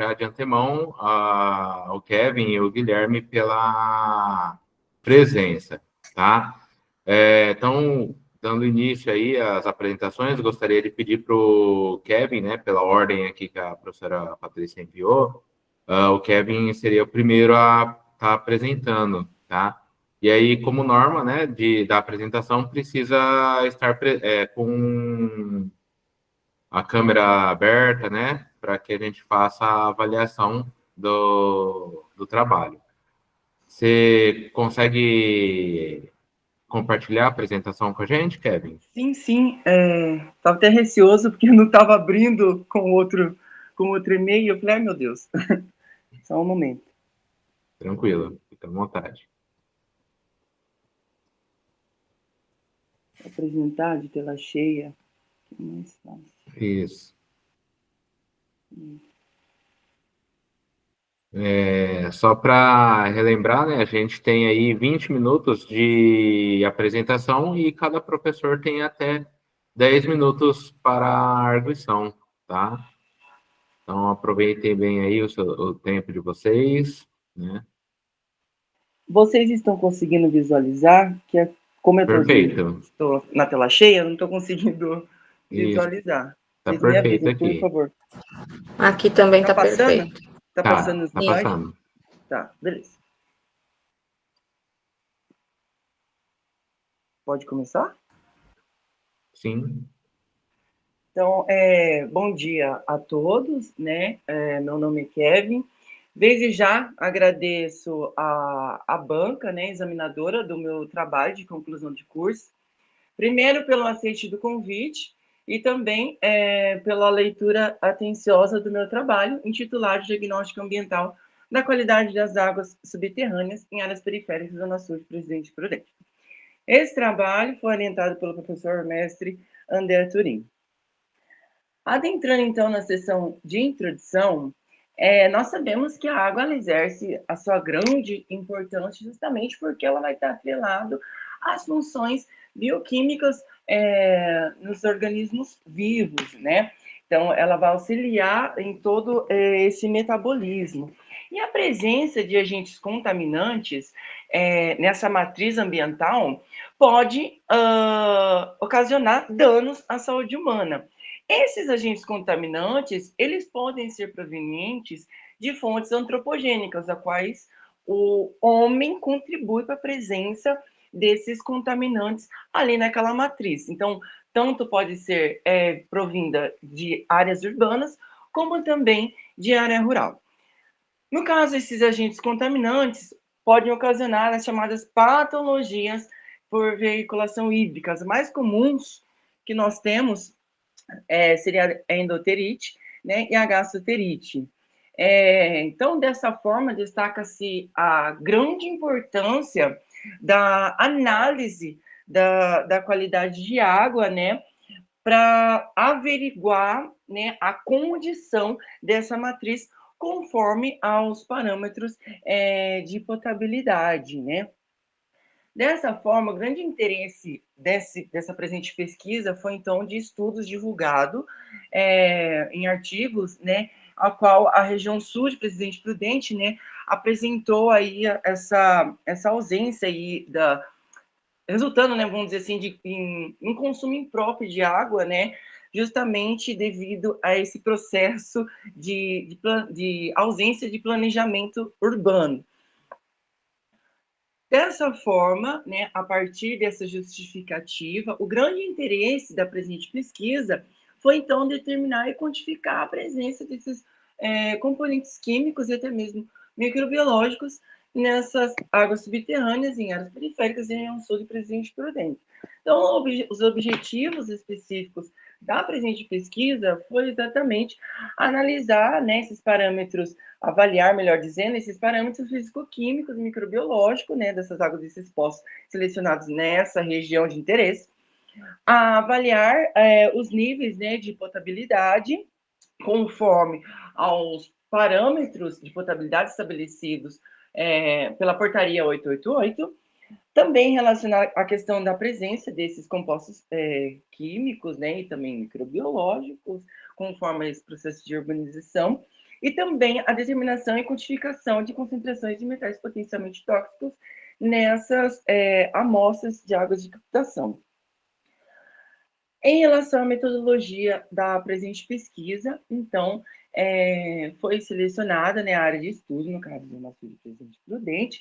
já de antemão ao Kevin e o Guilherme pela presença, tá? Então, dando início aí às apresentações, gostaria de pedir para o Kevin, né, pela ordem aqui que a professora Patrícia enviou, o Kevin seria o primeiro a estar apresentando, tá? E aí, como norma, né, da apresentação, precisa estar com a câmera aberta, né, para que a gente faça a avaliação do trabalho. Você consegue compartilhar a apresentação com a gente, Kevin? Sim, sim. Estava até receoso porque eu não estava abrindo com outro e-mail. Eu falei, ai meu Deus. Só um momento. Tranquilo, fica à vontade. Apresentar de tela cheia. Que mais fácil. Isso. Só para relembrar, né, a gente tem aí 20 minutos de apresentação e cada professor tem até 10 minutos para a arguição, tá? Então, aproveitem bem aí o tempo de vocês, né? Vocês estão conseguindo visualizar? Como eu Perfeito. estou na tela cheia, eu não estou conseguindo Isso, visualizar. tá Vocês me perfeito avisem, por aqui. favor. Aqui também Tá tá passando? perfeito. Tá passando no Tá slide? passando. Tá, beleza. Pode começar? Sim. Então, bom dia a todos, né? Meu nome é Kevin. Desde já agradeço a banca, né, examinadora do meu trabalho de conclusão de curso. Primeiro, pelo aceite do convite e também pela leitura atenciosa do meu trabalho, intitulado Diagnóstico Ambiental da Qualidade das Águas Subterrâneas em Áreas Periféricas da Zona Sul de Presidente Prudente. Esse trabalho foi orientado pelo professor mestre André Turim. Adentrando, então, na sessão de introdução, nós sabemos que a água ela exerce a sua grande importância justamente porque ela vai estar atrelada às funções bioquímicas nos organismos vivos, né? Então, ela vai auxiliar em todo esse metabolismo. E a presença de agentes contaminantes nessa matriz ambiental pode ocasionar danos à saúde humana. Esses agentes contaminantes, eles podem ser provenientes de fontes antropogênicas, a quais o homem contribui para a presença desses contaminantes ali naquela matriz. Então, tanto pode ser provinda de áreas urbanas, como também de área rural. No caso, esses agentes contaminantes podem ocasionar as chamadas patologias por veiculação hídrica. As mais comuns que nós temos seria a endoterite, né, e a gastroterite. Então, dessa forma, destaca-se a grande importância da análise da qualidade de água, né, para averiguar, né, a condição dessa matriz conforme aos parâmetros de potabilidade, né. Dessa forma, o grande interesse dessa presente pesquisa foi, então, de estudos divulgados em artigos, né, a qual a região sul de Presidente Prudente, né, apresentou aí essa ausência aí resultando, né, vamos dizer assim, em consumo impróprio de água, né, justamente devido a esse processo de ausência de planejamento urbano. Dessa forma, né, a partir dessa justificativa, o grande interesse da presente pesquisa foi, então, determinar e quantificar a presença desses componentes químicos e até mesmo microbiológicos nessas águas subterrâneas, em áreas periféricas e região sul de Presidente Prudente. Então, os objetivos específicos da presente pesquisa foi exatamente analisar, né, esses parâmetros, avaliar, melhor dizendo, esses parâmetros físico-químicos e microbiológicos, né, dessas águas desses poços selecionados nessa região de interesse, a avaliar os níveis, né, de potabilidade conforme aos parâmetros de potabilidade estabelecidos pela portaria 888, também relacionar a questão da presença desses compostos químicos, né, e também microbiológicos, conforme esse processo de urbanização, e também a determinação e quantificação de concentrações de metais potencialmente tóxicos nessas amostras de águas de captação. Em relação à metodologia da presente pesquisa, então, foi selecionada, né, a área de estudo, no caso do nosso Presidente Prudente,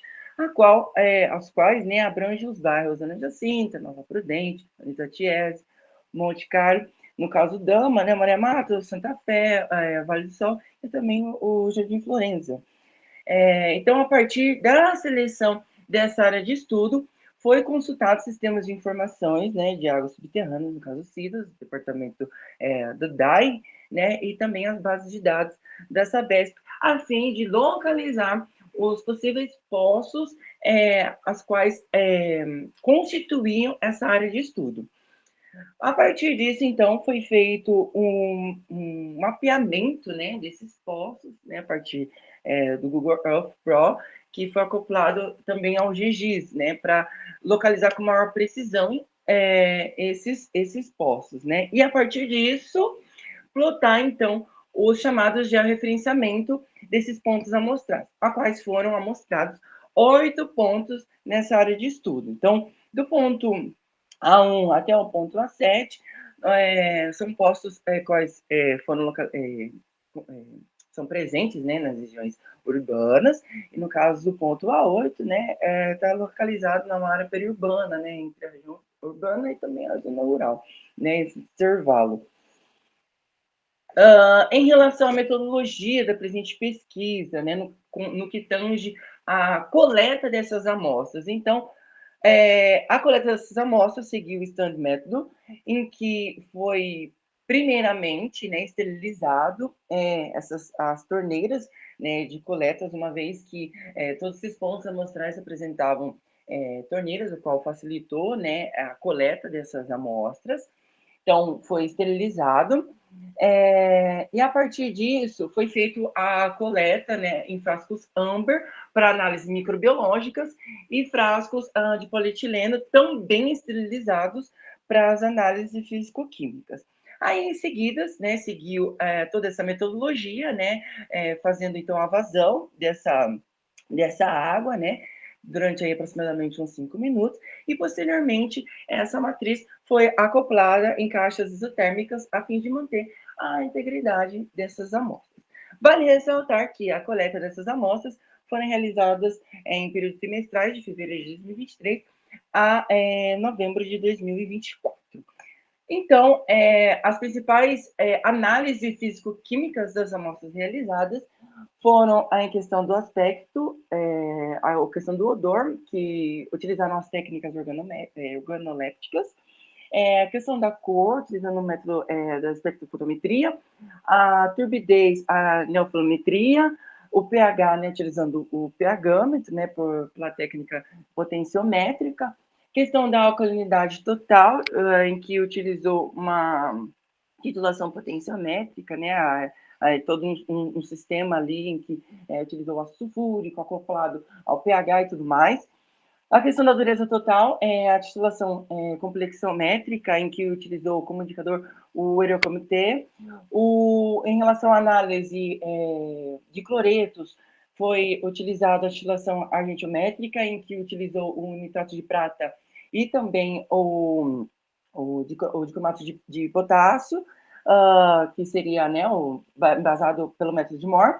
as quais, né, abrange os bairros Ana Jacinta, Nova Prudente, Anita Tiese, Monte Carlo, no caso Dama, né, Maria Matos, Santa Fé, Vale do Sol e também o Jardim Florença. Então, a partir da seleção dessa área de estudo, foi consultado sistemas de informações, né, de águas subterrâneas, no caso CIDAS, departamento do DAI, né, e também as bases de dados da Sabesp, a fim de localizar os possíveis poços, as quais constituíam essa área de estudo. A partir disso, então, foi feito um mapeamento, né, desses poços, né, a partir do Google Earth Pro, que foi acoplado também ao GGIS, né, para localizar com maior precisão esses poços, né? E a partir disso, plotar, então, os chamados georreferenciamento desses pontos amostrados, a quais foram amostrados 8 pontos nessa área de estudo. Então, do ponto A1 até o ponto A7, são postos quais foram são presentes, né, nas regiões urbanas, e no caso do ponto A8, né, está localizado na área periurbana, né, entre a região urbana e também a zona rural, né, esse intervalo. Em relação à metodologia da presente pesquisa, né, no que tange a coleta dessas amostras, então, a coleta dessas amostras seguiu o stand método, em que foi primeiramente, né, esterilizado as torneiras, né, de coletas, uma vez que todos esses pontos amostrais apresentavam torneiras, o qual facilitou, né, a coleta dessas amostras. Então, foi esterilizado. E a partir disso, foi feita a coleta, né, em frascos amber para análises microbiológicas e frascos de polietileno também esterilizados para as análises físico-químicas. Aí, em seguida, né, seguiu toda essa metodologia, né, fazendo, então, a vazão dessa água, né, durante aí aproximadamente uns 5 minutos, e posteriormente essa matriz foi acoplada em caixas isotérmicas a fim de manter a integridade dessas amostras. Vale ressaltar que a coleta dessas amostras foram realizadas em períodos trimestrais de fevereiro de 2023 a novembro de 2024. Então, as principais análises físico-químicas das amostras realizadas foram a questão do aspecto, a questão do odor, que utilizaram as técnicas organolépticas, a questão da cor, utilizando o método da espectrofotometria, a turbidez, a neofluometria, o pH, né, utilizando o pH-metro, né, pela técnica potenciométrica, questão da alcalinidade total, em que utilizou uma titulação potenciométrica, né, todo um sistema ali em que utilizou o ácido sulfúrico acoplado ao pH e tudo mais. A questão da dureza total é a titulação complexométrica, em que utilizou como indicador o Eurocomitê. Em relação à análise de cloretos, foi utilizada a titulação argentiométrica, em que utilizou o nitrato de prata e também o dicromato de potássio, que seria, né, embasado pelo método de Moore.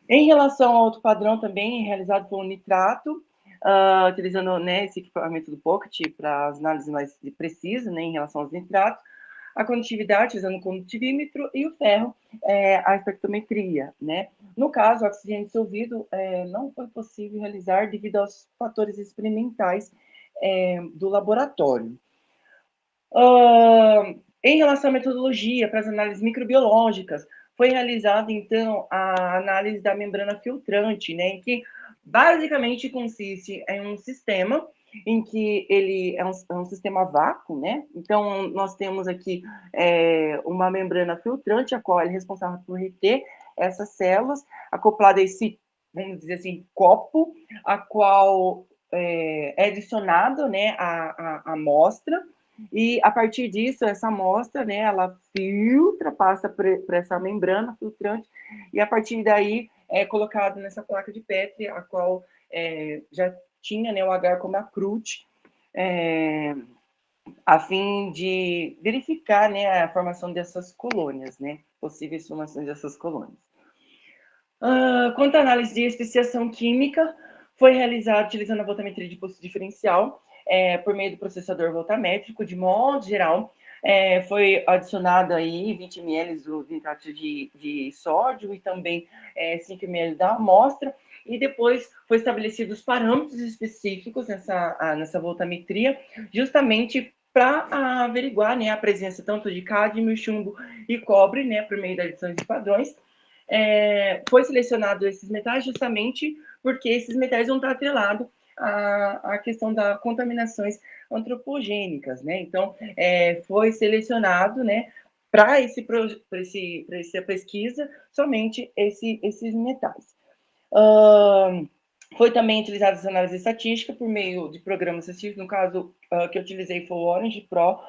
Em relação ao outro padrão, também realizado pelo nitrato, utilizando, né, esse equipamento do Pocket para as análises mais precisas, né, em relação aos nitratos, a condutividade, usando o condutivímetro, e o ferro, a espectrometria, né. No caso, o oxigênio dissolvido não foi possível realizar devido aos fatores experimentais do laboratório. Em relação à metodologia para as análises microbiológicas, foi realizada, então, a análise da membrana filtrante, né, em que basicamente consiste em um sistema em que ele é um sistema vácuo, né? Então, nós temos aqui uma membrana filtrante, a qual é responsável por reter essas células, acoplada a esse, vamos dizer assim, copo, a qual é adicionado, né, a amostra, E a partir disso, essa amostra, né, ela filtra, passa por essa membrana filtrante, e a partir daí é colocado nessa placa de Petri, a qual já tinha, né, o agar como a CRUT, a fim de verificar, né, a formação dessas colônias, né, possíveis formações dessas colônias. Quanto à análise de especiação química, foi realizada utilizando a voltametria de pulso diferencial, por meio do processador voltamétrico, de modo geral. Foi adicionado aí 20 ml do nitrato de sódio e também 5 ml da amostra, e depois foi estabelecidos os parâmetros específicos nessa voltametria, justamente para averiguar, né, a presença tanto de cádmio, chumbo e cobre, né, por meio da adição de padrões. Foi selecionado esses metais justamente porque esses metais vão estar atrelados à questão das contaminações antropogênicas, né? Então, foi selecionado, né, para essa pesquisa somente esses metais. Foi também utilizada essa análise estatística por meio de programas estatísticos, no caso que eu utilizei foi o Orange Pro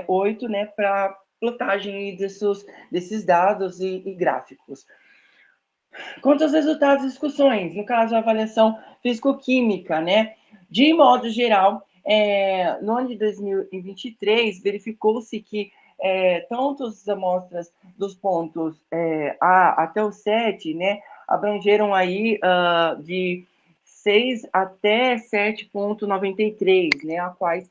8, né, para plotagem desses dados e gráficos. Quanto aos resultados das discussões, no caso, a avaliação físico-química, né? De modo geral, no ano de 2023, verificou-se que tanto as amostras dos pontos A até o 7, né, abrangeram aí de 6 até 7,93, né, a quais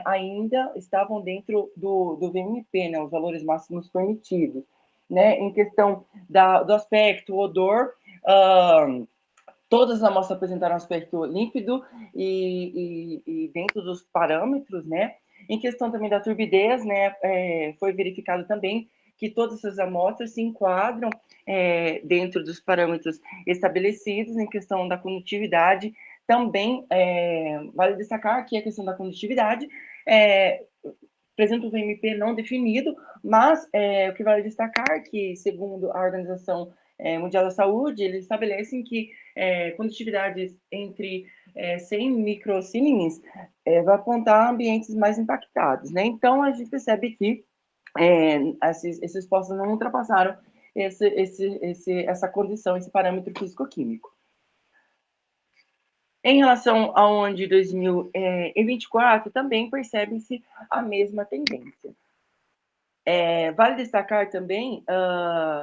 ainda estavam dentro do VMP, né, os valores máximos permitidos. Né, em questão do aspecto, odor, todas as amostras apresentaram um aspecto límpido e dentro dos parâmetros, né? Em questão também da turbidez, né, foi verificado também que todas essas amostras se enquadram dentro dos parâmetros estabelecidos. Em questão da condutividade, também vale destacar que a questão da condutividade apresenta um VMP não definido, mas o que vale destacar é que, segundo a Organização Mundial da Saúde, eles estabelecem que condutividades entre 100 microsiemens vai apontar ambientes mais impactados, né? Então, a gente percebe que esses postos não ultrapassaram essa condição, esse parâmetro físico-químico. Em relação ao ano de 2024, também percebe-se a mesma tendência. Vale destacar também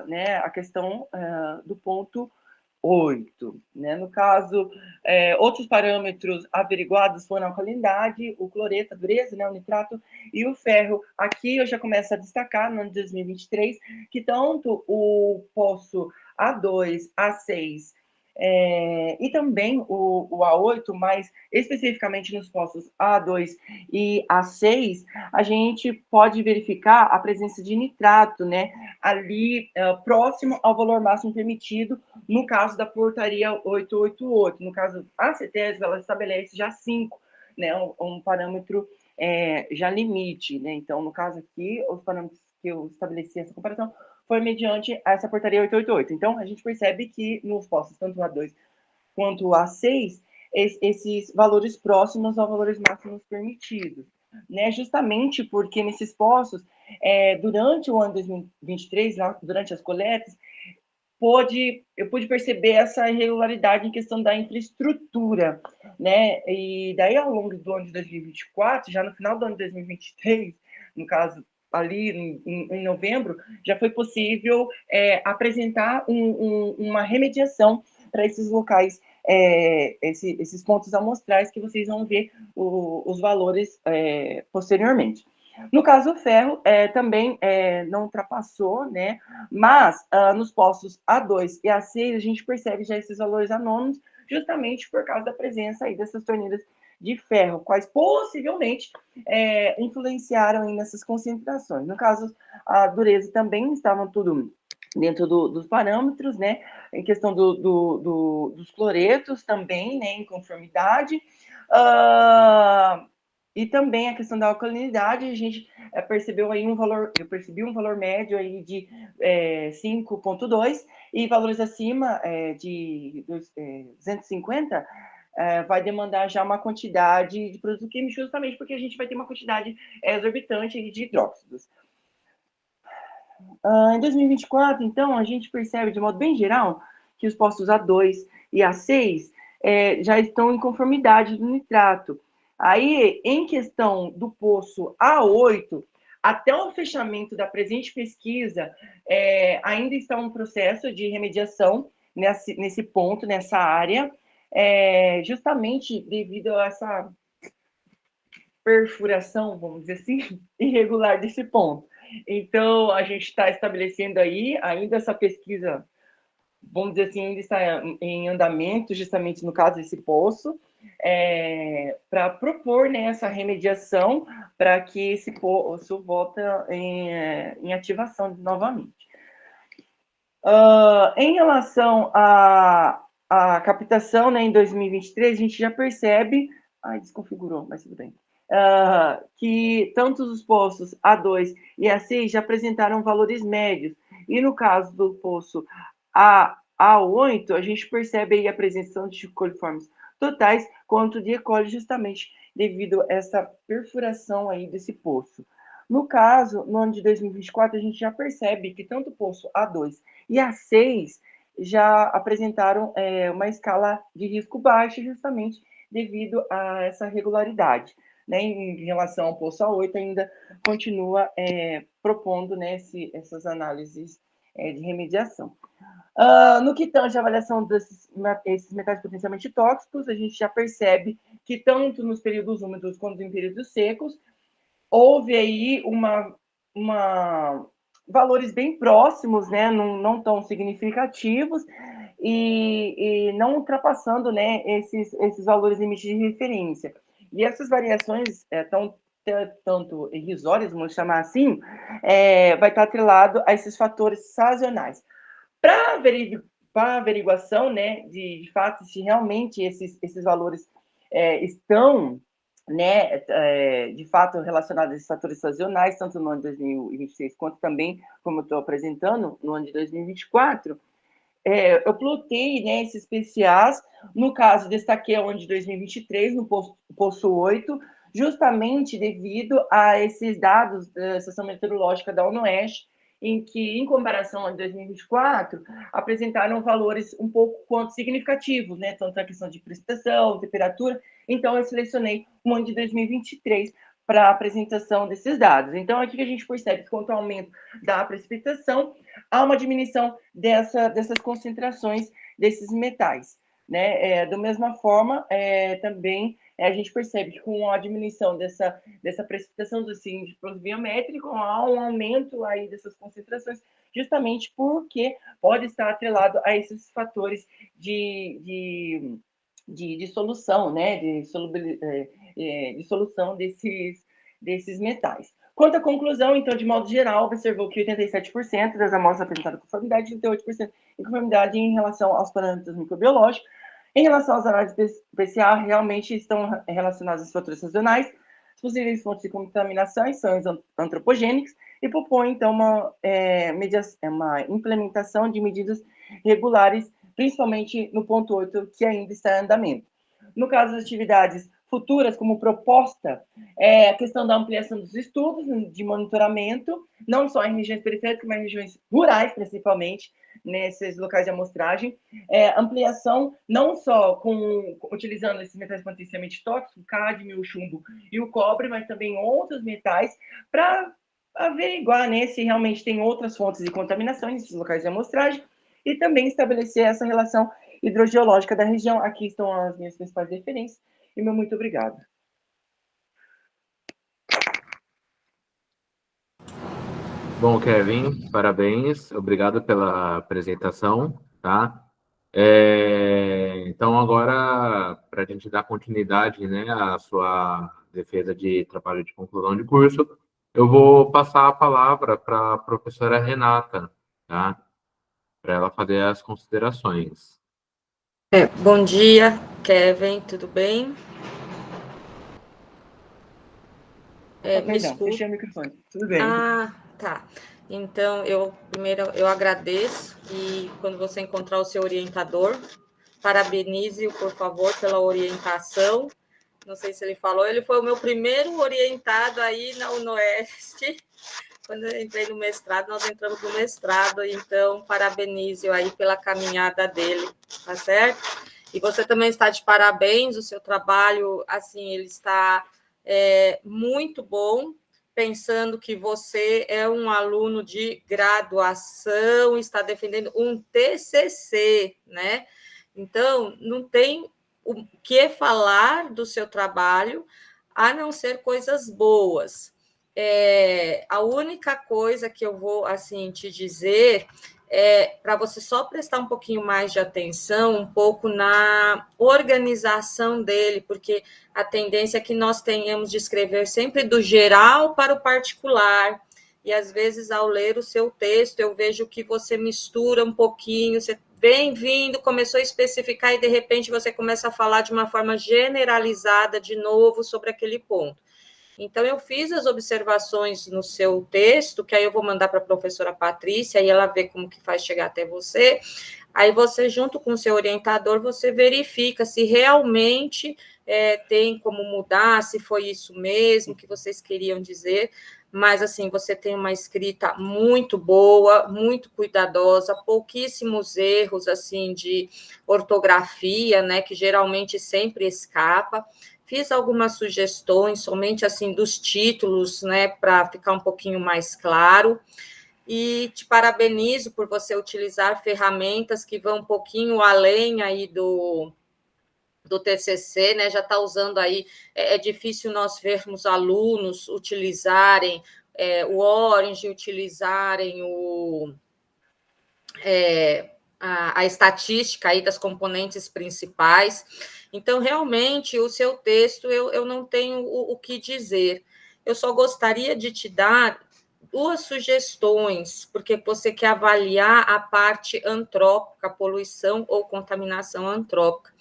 né, a questão do ponto 8. Né? No caso, outros parâmetros averiguados foram a alcalinidade, o cloreto, a dureza, né, o nitrato e o ferro. Aqui eu já começo a destacar, no ano de 2023, que tanto o poço A2, A6 e também o A8, mas especificamente nos poços A2 e A6, a gente pode verificar a presença de nitrato, né, ali próximo ao valor máximo permitido, no caso da portaria 888. No caso, a CETESB, ela estabelece já 5, né, um parâmetro já limite, né? Então, no caso aqui, os parâmetros que eu estabeleci essa comparação foi mediante essa portaria 888. Então, a gente percebe que nos postos, tanto o A2 quanto o A6, esses valores próximos aos valores máximos permitidos, né? Justamente porque nesses postos, durante o ano 2023, durante as coletas, eu pude perceber essa irregularidade em questão da infraestrutura, né? E daí, ao longo do ano de 2024, já no final do ano de 2023, no caso, ali em novembro, já foi possível apresentar uma remediação para esses locais, esses pontos amostrais que vocês vão ver os valores posteriormente. No caso, o ferro também não ultrapassou, né? Mas nos postos A2 e A6, a gente percebe já esses valores anônimos, justamente por causa da presença aí dessas torneiras de ferro, quais possivelmente influenciaram aí nessas concentrações. No caso, a dureza também estavam tudo dentro dos parâmetros, né? Em questão dos cloretos também, né? Em conformidade. E também a questão da alcalinidade, a gente percebeu aí eu percebi um valor médio aí de 5,2 e valores acima de 250 vai demandar já uma quantidade de produto químico, justamente porque a gente vai ter uma quantidade exorbitante de hidróxidos. Em 2024, então, a gente percebe, de modo bem geral, que os postos A2 e A6 já estão em conformidade do nitrato. Aí, em questão do poço A8, até o fechamento da presente pesquisa, ainda está um processo de remediação nesse ponto, nessa área, justamente devido a essa perfuração, vamos dizer assim, irregular desse ponto. Então, a gente está estabelecendo aí, ainda essa pesquisa, vamos dizer assim, ainda está em andamento, justamente no caso desse poço, para propor, né, essa remediação para que esse poço volte em ativação novamente. Em relação à captação, né, em 2023, a gente já percebe... Ai, desconfigurou, mas tudo bem. Que tanto os postos A2 e A6 já apresentaram valores médios. E no caso do poço A8, a gente percebe aí a presença de coliformes totais quanto de E. coli, justamente devido a essa perfuração aí desse poço. No caso, no ano de 2024, a gente já percebe que tanto o poço A2 e A6 já apresentaram uma escala de risco baixa, justamente devido a essa regularidade. Né, em relação ao poço A8, ainda continua propondo, né, essas análises de remediação. No que tange a avaliação desses metais potencialmente tóxicos, a gente já percebe que tanto nos períodos úmidos quanto em períodos secos, houve aí valores bem próximos, né, não tão significativos, e não ultrapassando, né, esses valores limites de referência. E essas variações tanto irrisórias, vamos chamar assim, vai estar atrelado a esses fatores sazonais. Para averiguação, né, de fato, se realmente esses valores estão, né, de fato, relacionados a esses fatores sazonais, tanto no ano de 2026 quanto também, como eu estou apresentando, no ano de 2024, eu plotei, né, esses PCAs. No caso, destaquei o ano de 2023, no poço 8, justamente devido a esses dados da Estação Meteorológica da UNOeste, em que, em comparação ao de 2024, apresentaram valores um pouco quanto significativos, né, tanto a questão de precipitação, temperatura. Então, eu selecionei o ano de 2023 para a apresentação desses dados. Então, aqui que a gente percebe que, quanto ao aumento da precipitação, há uma diminuição dessas concentrações desses metais. Né? Da mesma forma, também a gente percebe que com a diminuição dessa precipitação do índice biométrico, há um aumento aí dessas concentrações, justamente porque pode estar atrelado a esses fatores de dissolução, né? De solução desses metais. Quanto à conclusão, então, de modo geral, observou que 87% das amostras apresentaram conformidade e 38% em conformidade em relação aos parâmetros microbiológicos. Em relação às análises PCA, realmente estão relacionadas às fatores sazonais. As possíveis fontes de contaminações são antropogênicas e propõem, então, uma implementação de medidas regulares, principalmente no ponto 8, que ainda está em andamento. No caso das atividades futuras, como proposta, a questão da ampliação dos estudos de monitoramento, não só em regiões periféricas, mas em regiões rurais, principalmente, nesses locais de amostragem. Ampliação não só utilizando esses metais potencialmente tóxicos, o cádmio, o chumbo e o cobre, mas também outros metais, para averiguar, né, se realmente tem outras fontes de contaminação nesses locais de amostragem, e também estabelecer essa relação hidrogeológica da região. Aqui estão as minhas principais referências, e meu muito obrigado. Bom, Kevin, parabéns, obrigado pela apresentação, tá? Então, agora, para a gente dar continuidade, né, à sua defesa de trabalho de conclusão de curso, eu vou passar a palavra para a professora Renata, tá? Para ela fazer as considerações. Bom dia, Kevin, tudo bem? Me escuta. Fechei o microfone, tudo bem. Tá. Então, primeiro eu agradeço, e quando você encontrar o seu orientador, parabenize-o, por favor, pela orientação. Não sei se ele falou, ele foi o meu primeiro orientado aí na UnoEst. Quando eu entrei no mestrado, nós entramos no mestrado, então parabenize-o aí pela caminhada dele, tá certo? E você também está de parabéns, o seu trabalho, assim, ele está muito bom, pensando que você é um aluno de graduação, está defendendo um TCC, né? Então, não tem o que falar do seu trabalho, a não ser coisas boas. A única coisa que eu vou assim te dizer é para você só prestar um pouquinho mais de atenção, um pouco na organização dele, porque a tendência é que nós tenhamos de escrever sempre do geral para o particular, e às vezes ao ler o seu texto eu vejo que você mistura um pouquinho, você vem vindo, começou a especificar e de repente você começa a falar de uma forma generalizada de novo sobre aquele ponto. Então, eu fiz as observações no seu texto, que aí eu vou mandar para a professora Patrícia, e ela vê como que faz chegar até você. Aí você, junto com o seu orientador, você verifica se realmente tem como mudar, se foi isso mesmo que vocês queriam dizer. Mas, assim, você tem uma escrita muito boa, muito cuidadosa, pouquíssimos erros, assim, de ortografia, né, que geralmente sempre escapa. Fiz algumas sugestões, somente assim dos títulos, né, para ficar um pouquinho mais claro. E te parabenizo por você utilizar ferramentas que vão um pouquinho além aí do TCC, né? Já está usando aí. É difícil nós vermos alunos utilizarem o Orange, utilizarem a estatística aí das componentes principais. Então, realmente, o seu texto, eu não tenho o que dizer. Eu só gostaria de te dar 2 sugestões, porque você quer avaliar a parte antrópica, poluição ou contaminação antrópica.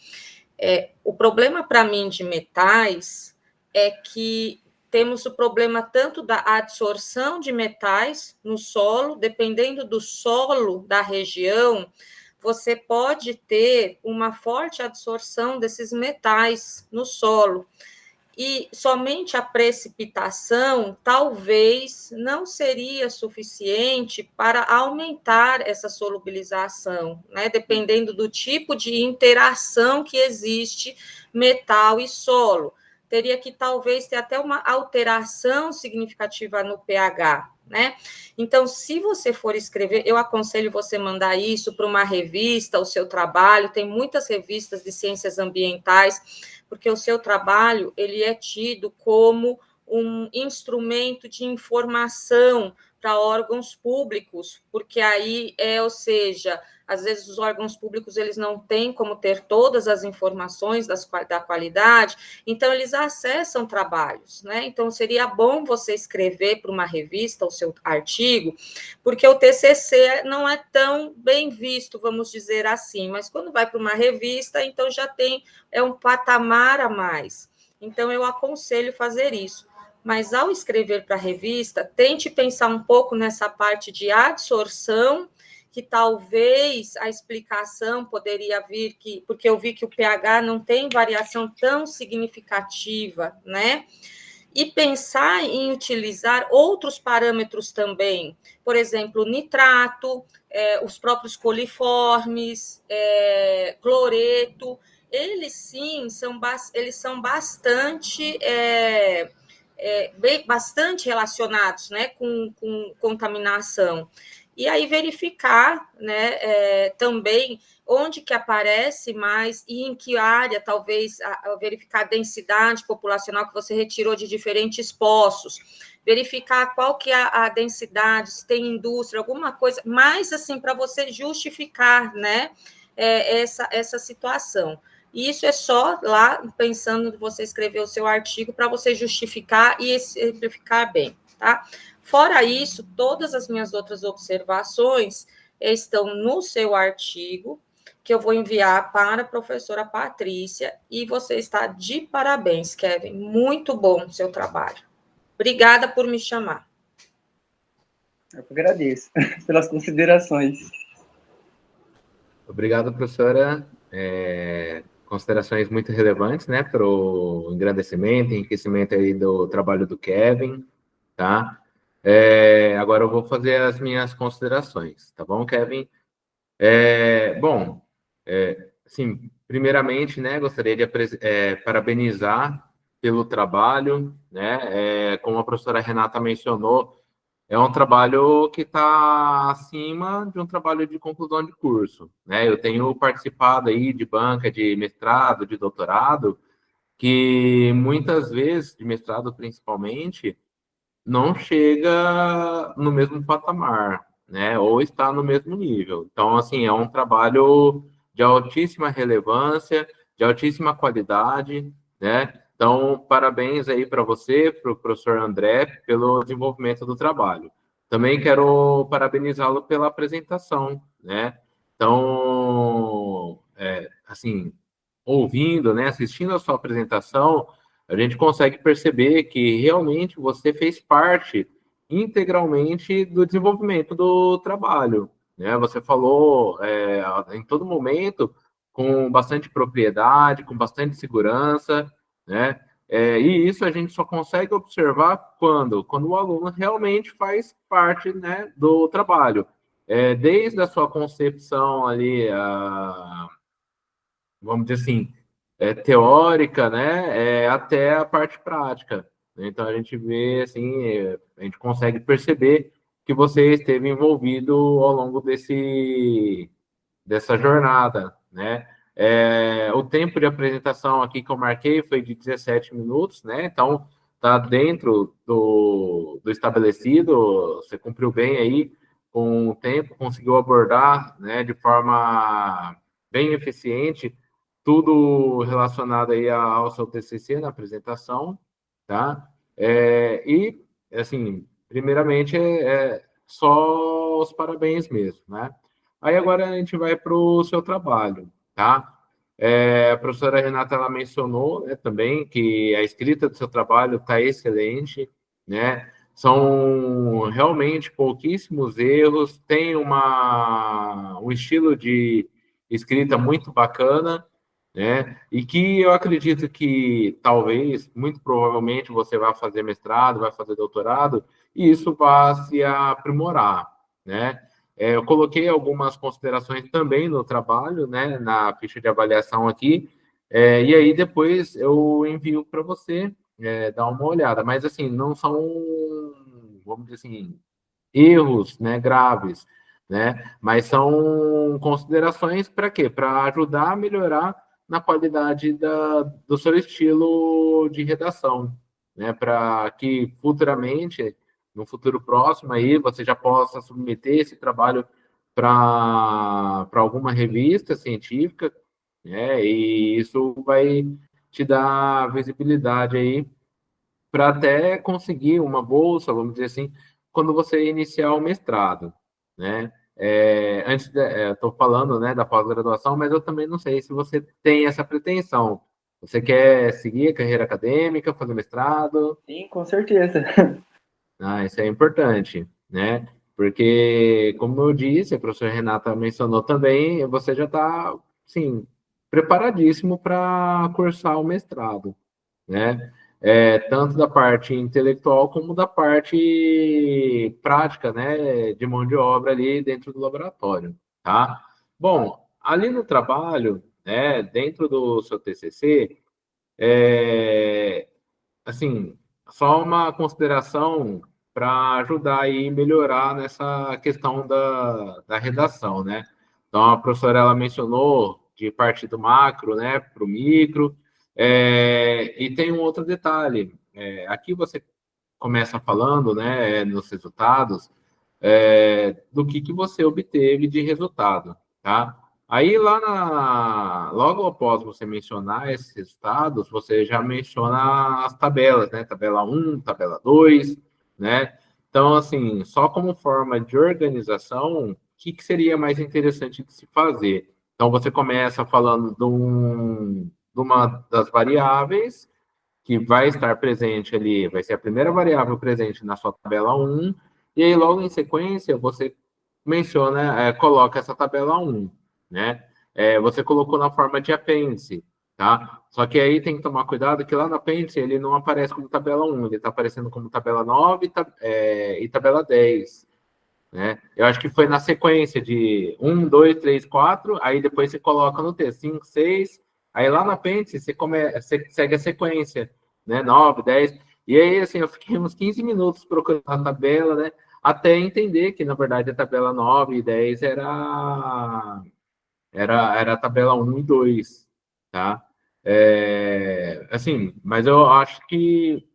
O problema, para mim, de metais é que temos o problema tanto da adsorção de metais no solo, dependendo do solo da região, você pode ter uma forte absorção desses metais no solo. E somente a precipitação talvez não seria suficiente para aumentar essa solubilização, né? Dependendo do tipo de interação que existe metal e solo. Teria que talvez ter até uma alteração significativa no pH, né? Então, se você for escrever, eu aconselho você mandar isso para uma revista, o seu trabalho, tem muitas revistas de ciências ambientais, porque o seu trabalho ele é tido como um instrumento de informação para órgãos públicos, porque aí ou seja, às vezes os órgãos públicos eles não têm como ter todas as informações da qualidade, então eles acessam trabalhos, né? Então seria bom você escrever para uma revista o seu artigo, porque o TCC não é tão bem visto, vamos dizer assim, mas quando vai para uma revista, então já tem um patamar a mais. Então eu aconselho fazer isso. Mas ao escrever para a revista, tente pensar um pouco nessa parte de adsorção, que talvez a explicação poderia vir, porque eu vi que o pH não tem variação tão significativa, né? E pensar em utilizar outros parâmetros também, por exemplo, nitrato, os próprios coliformes, cloreto, eles sim eles são bastante bastante relacionados, né, com contaminação. E aí verificar, né, também onde que aparece mais e em que área, talvez, verificar a densidade populacional que você retirou de diferentes poços, verificar qual que é a densidade, se tem indústria, alguma coisa, mais assim, para você justificar, né, essa situação. E isso é só lá, pensando em você escrever o seu artigo, para você justificar e exemplificar bem, tá? Fora isso, todas as minhas outras observações estão no seu artigo, que eu vou enviar para a professora Patrícia, e você está de parabéns, Kevin. Muito bom o seu trabalho. Obrigada por me chamar. Eu que agradeço pelas considerações. Obrigado, professora. considerações muito relevantes, né, para o engrandecimento, enriquecimento aí do trabalho do Kevin, tá? Agora eu vou fazer as minhas considerações, tá bom, Kevin? Bom, assim, primeiramente, né, gostaria de parabenizar pelo trabalho, né, como a professora Renata mencionou, é um trabalho que está acima de um trabalho de conclusão de curso, né? Eu tenho participado aí de banca de mestrado, de doutorado, que muitas vezes, de mestrado principalmente, não chega no mesmo patamar, né? Ou está no mesmo nível. Então, assim, é um trabalho de altíssima relevância, de altíssima qualidade, né? Então, parabéns aí para você, para o professor André, pelo desenvolvimento do trabalho. Também quero parabenizá-lo pela apresentação, né? Então, assim, ouvindo, né, assistindo a sua apresentação, a gente consegue perceber que realmente você fez parte integralmente do desenvolvimento do trabalho, né? Você falou em todo momento com bastante propriedade, com bastante segurança, né? E isso a gente só consegue observar quando o aluno realmente faz parte, né, do trabalho. Desde a sua concepção ali, vamos dizer assim, teórica, né, até a parte prática. Então a gente vê assim, a gente consegue perceber que você esteve envolvido ao longo dessa jornada, né? O tempo de apresentação aqui que eu marquei foi de 17 minutos, né? Então tá dentro do estabelecido, você cumpriu bem aí com o tempo, conseguiu abordar, né, de forma bem eficiente tudo relacionado aí ao seu TCC na apresentação, tá? E, assim, primeiramente, só os parabéns mesmo, né? Aí agora a gente vai para o seu trabalho, tá? A professora Renata, ela mencionou, né, também que a escrita do seu trabalho está excelente, né? São realmente pouquíssimos erros, tem um estilo de escrita muito bacana, né? E que eu acredito que talvez, muito provavelmente, você vai fazer mestrado, vai fazer doutorado, e isso vai se aprimorar, né? Eu coloquei algumas considerações também no trabalho, né, na ficha de avaliação aqui, e aí depois eu envio para você dar uma olhada. Mas, assim, não são, vamos dizer assim, erros, né, graves, né? Mas são considerações para quê? Para ajudar a melhorar na qualidade do seu estilo de redação, né? Para que futuramente, no futuro próximo aí, você já possa submeter esse trabalho para alguma revista científica, né? E isso vai te dar visibilidade aí para até conseguir uma bolsa, vamos dizer assim, quando você iniciar o mestrado, né? Estou falando, né, da pós-graduação, mas eu também não sei se você tem essa pretensão. Você quer seguir a carreira acadêmica, fazer mestrado? Sim, com certeza. Isso é importante, né? Porque, como eu disse, a professora Renata mencionou também, você já está, sim, preparadíssimo para cursar o mestrado, né? Tanto da parte intelectual como da parte prática, né, de mão de obra ali dentro do laboratório, tá? Bom, ali no trabalho, né, dentro do seu TCC, assim, só uma consideração para ajudar aí melhorar nessa questão da redação, né? Então, a professora, ela mencionou de partir do macro, né, para o micro, e tem um outro detalhe, aqui você começa falando, né, nos resultados, do que você obteve de resultado, tá? Aí, logo após você mencionar esses resultados, você já menciona as tabelas, né? Tabela 1, tabela 2, né? Então, assim, só como forma de organização, o que seria mais interessante de se fazer? Então, você começa falando de uma das variáveis que vai estar presente ali, vai ser a primeira variável presente na sua tabela 1, e aí logo em sequência você menciona, coloca essa tabela 1, né? você colocou na forma de apêndice, tá? Só que aí tem que tomar cuidado que lá no apêndice ele não aparece como tabela 1, ele está aparecendo como tabela 9 e tabela 10, né? Eu acho que foi na sequência de 1, 2, 3, 4, aí depois você coloca no texto 5, 6, aí lá no apêndice você segue a sequência, né? 9, 10, e aí assim, eu fiquei uns 15 minutos procurando a tabela, né? Até entender que, na verdade, a tabela 9 e 10 era a tabela 1 e 2, tá? Assim, mas eu acho que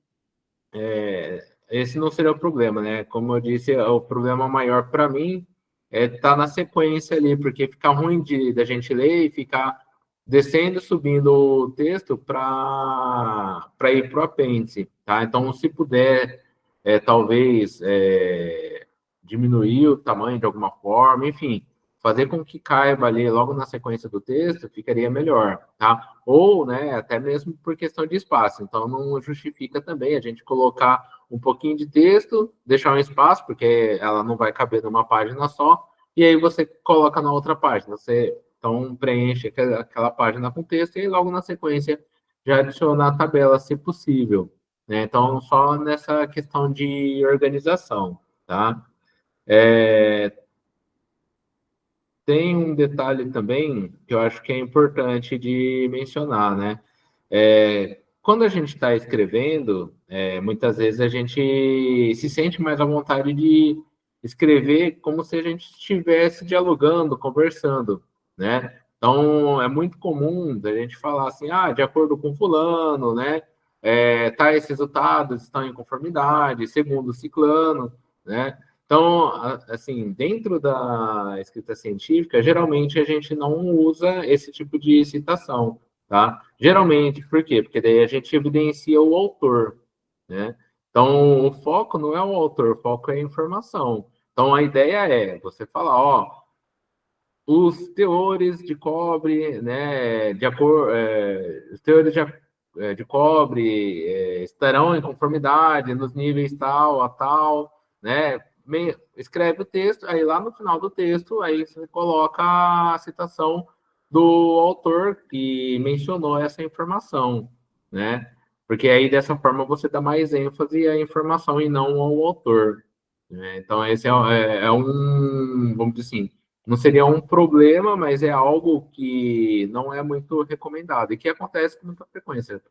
esse não seria o problema, né? Como eu disse, o problema maior para mim é estar na sequência ali, porque fica ruim da gente ler e ficar descendo e subindo o texto para ir para o apêndice, tá? Então, se puder, talvez diminuir o tamanho de alguma forma, enfim, fazer com que caiba ali logo na sequência do texto, ficaria melhor, tá? Ou, né, até mesmo por questão de espaço. Então, não justifica também a gente colocar um pouquinho de texto, deixar um espaço, porque ela não vai caber numa página só, e aí você coloca na outra página. Você, então, preenche aquela página com texto e logo na sequência já adiciona a tabela, se possível, né? Então, só nessa questão de organização, tá? Tem um detalhe também que eu acho que é importante de mencionar, né? Quando a gente está escrevendo, muitas vezes a gente se sente mais à vontade de escrever como se a gente estivesse dialogando, conversando, né? Então, é muito comum a gente falar assim, de acordo com fulano, né? Tais resultados estão em conformidade, segundo ciclano, né? Então, assim, dentro da escrita científica, geralmente a gente não usa esse tipo de citação, tá? Geralmente, por quê? Porque daí a gente evidencia o autor, né? Então, o foco não é o autor, o foco é a informação. Então, a ideia é você falar, ó, os teores de cobre, né, os teores de cobre estarão em conformidade nos níveis tal a tal, né? Escreve o texto, aí lá no final do texto, aí você coloca a citação do autor que mencionou essa informação, né? Porque aí dessa forma você dá mais ênfase à informação e não ao autor, né? Então esse é um, vamos dizer assim, não seria um problema, mas é algo que não é muito recomendado e que acontece com muita frequência,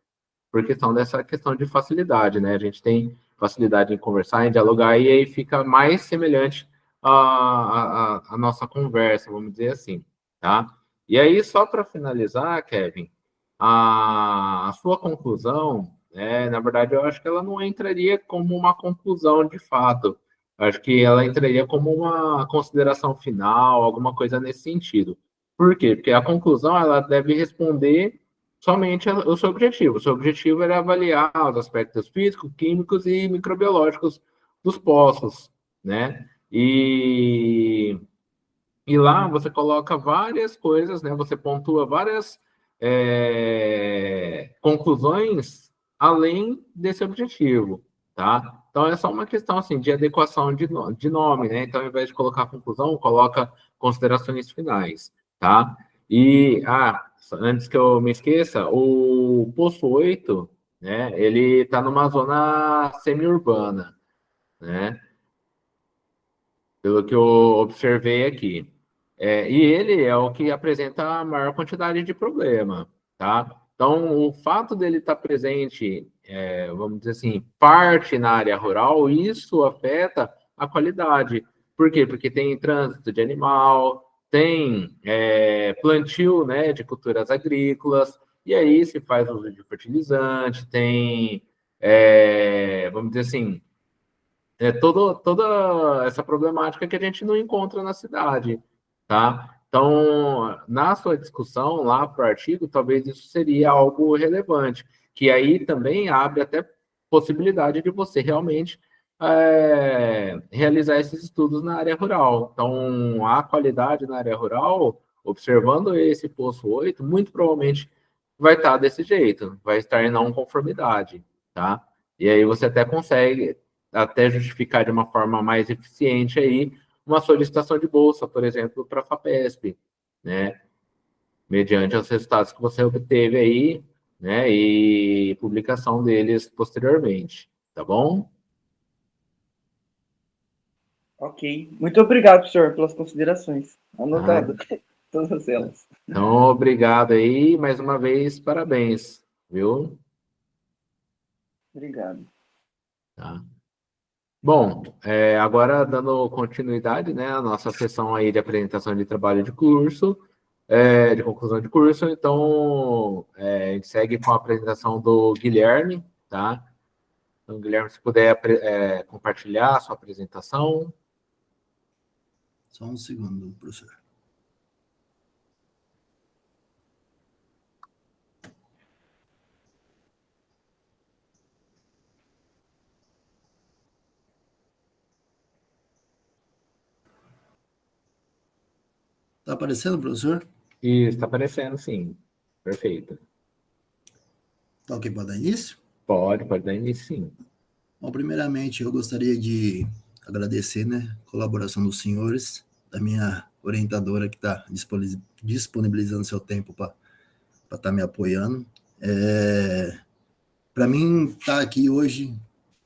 por questão dessa questão de facilidade, né? A gente tem facilidade em conversar, em dialogar, e aí fica mais semelhante à nossa conversa, vamos dizer assim, tá? E aí, só para finalizar, Kevin, a sua conclusão, na verdade, eu acho que ela não entraria como uma conclusão de fato. Eu acho que ela entraria como uma consideração final, alguma coisa nesse sentido. Por quê? Porque a conclusão ela deve responder somente o seu objetivo. O seu objetivo era avaliar os aspectos físicos, químicos e microbiológicos dos poços, né? E lá você coloca várias coisas, né? Você pontua várias conclusões além desse objetivo, tá? Então é só uma questão assim de adequação de nome, né? Então, ao invés de colocar conclusão, coloca considerações finais, tá? E antes que eu me esqueça, o Poço 8, né? Ele está numa zona semi-urbana, né? Pelo que eu observei aqui. E ele é o que apresenta a maior quantidade de problema, tá? Então, o fato dele estar presente, vamos dizer assim, parte na área rural, isso afeta a qualidade. Por quê? Porque tem trânsito de animal, tem plantio, né, de culturas agrícolas, e aí se faz uso de fertilizante, tem, vamos dizer assim, toda essa problemática que a gente não encontra na cidade, tá? Então, na sua discussão lá para o artigo, talvez isso seria algo relevante, que aí também abre até possibilidade de você realmente realizar esses estudos na área rural. Então, a qualidade na área rural, observando esse poço 8, muito provavelmente vai estar desse jeito, vai estar em não conformidade, tá? E aí você até consegue até justificar de uma forma mais eficiente aí uma solicitação de bolsa, por exemplo, para a FAPESP, né? mediante os resultados que você obteve aí, né, e publicação deles posteriormente, tá bom? Ok. Muito obrigado, professor, pelas considerações. Ah, Anotado todas elas. então, obrigado aí, mais uma vez, parabéns, viu? Obrigado. Tá. Bom, agora dando continuidade, né, à nossa sessão aí de apresentação de trabalho de curso, de conclusão de curso, então a gente segue com a apresentação do Guilherme, tá? Então, Guilherme, se puder compartilhar a sua apresentação. Só um segundo, professor. Está aparecendo, professor? E está aparecendo, sim. Perfeito. Tá ok para dar início? Pode dar início, sim. Bom, primeiramente, eu gostaria de agradecer, né, a colaboração dos senhores, da minha orientadora que está disponibilizando seu tempo para estar me apoiando. Para mim, estar aqui hoje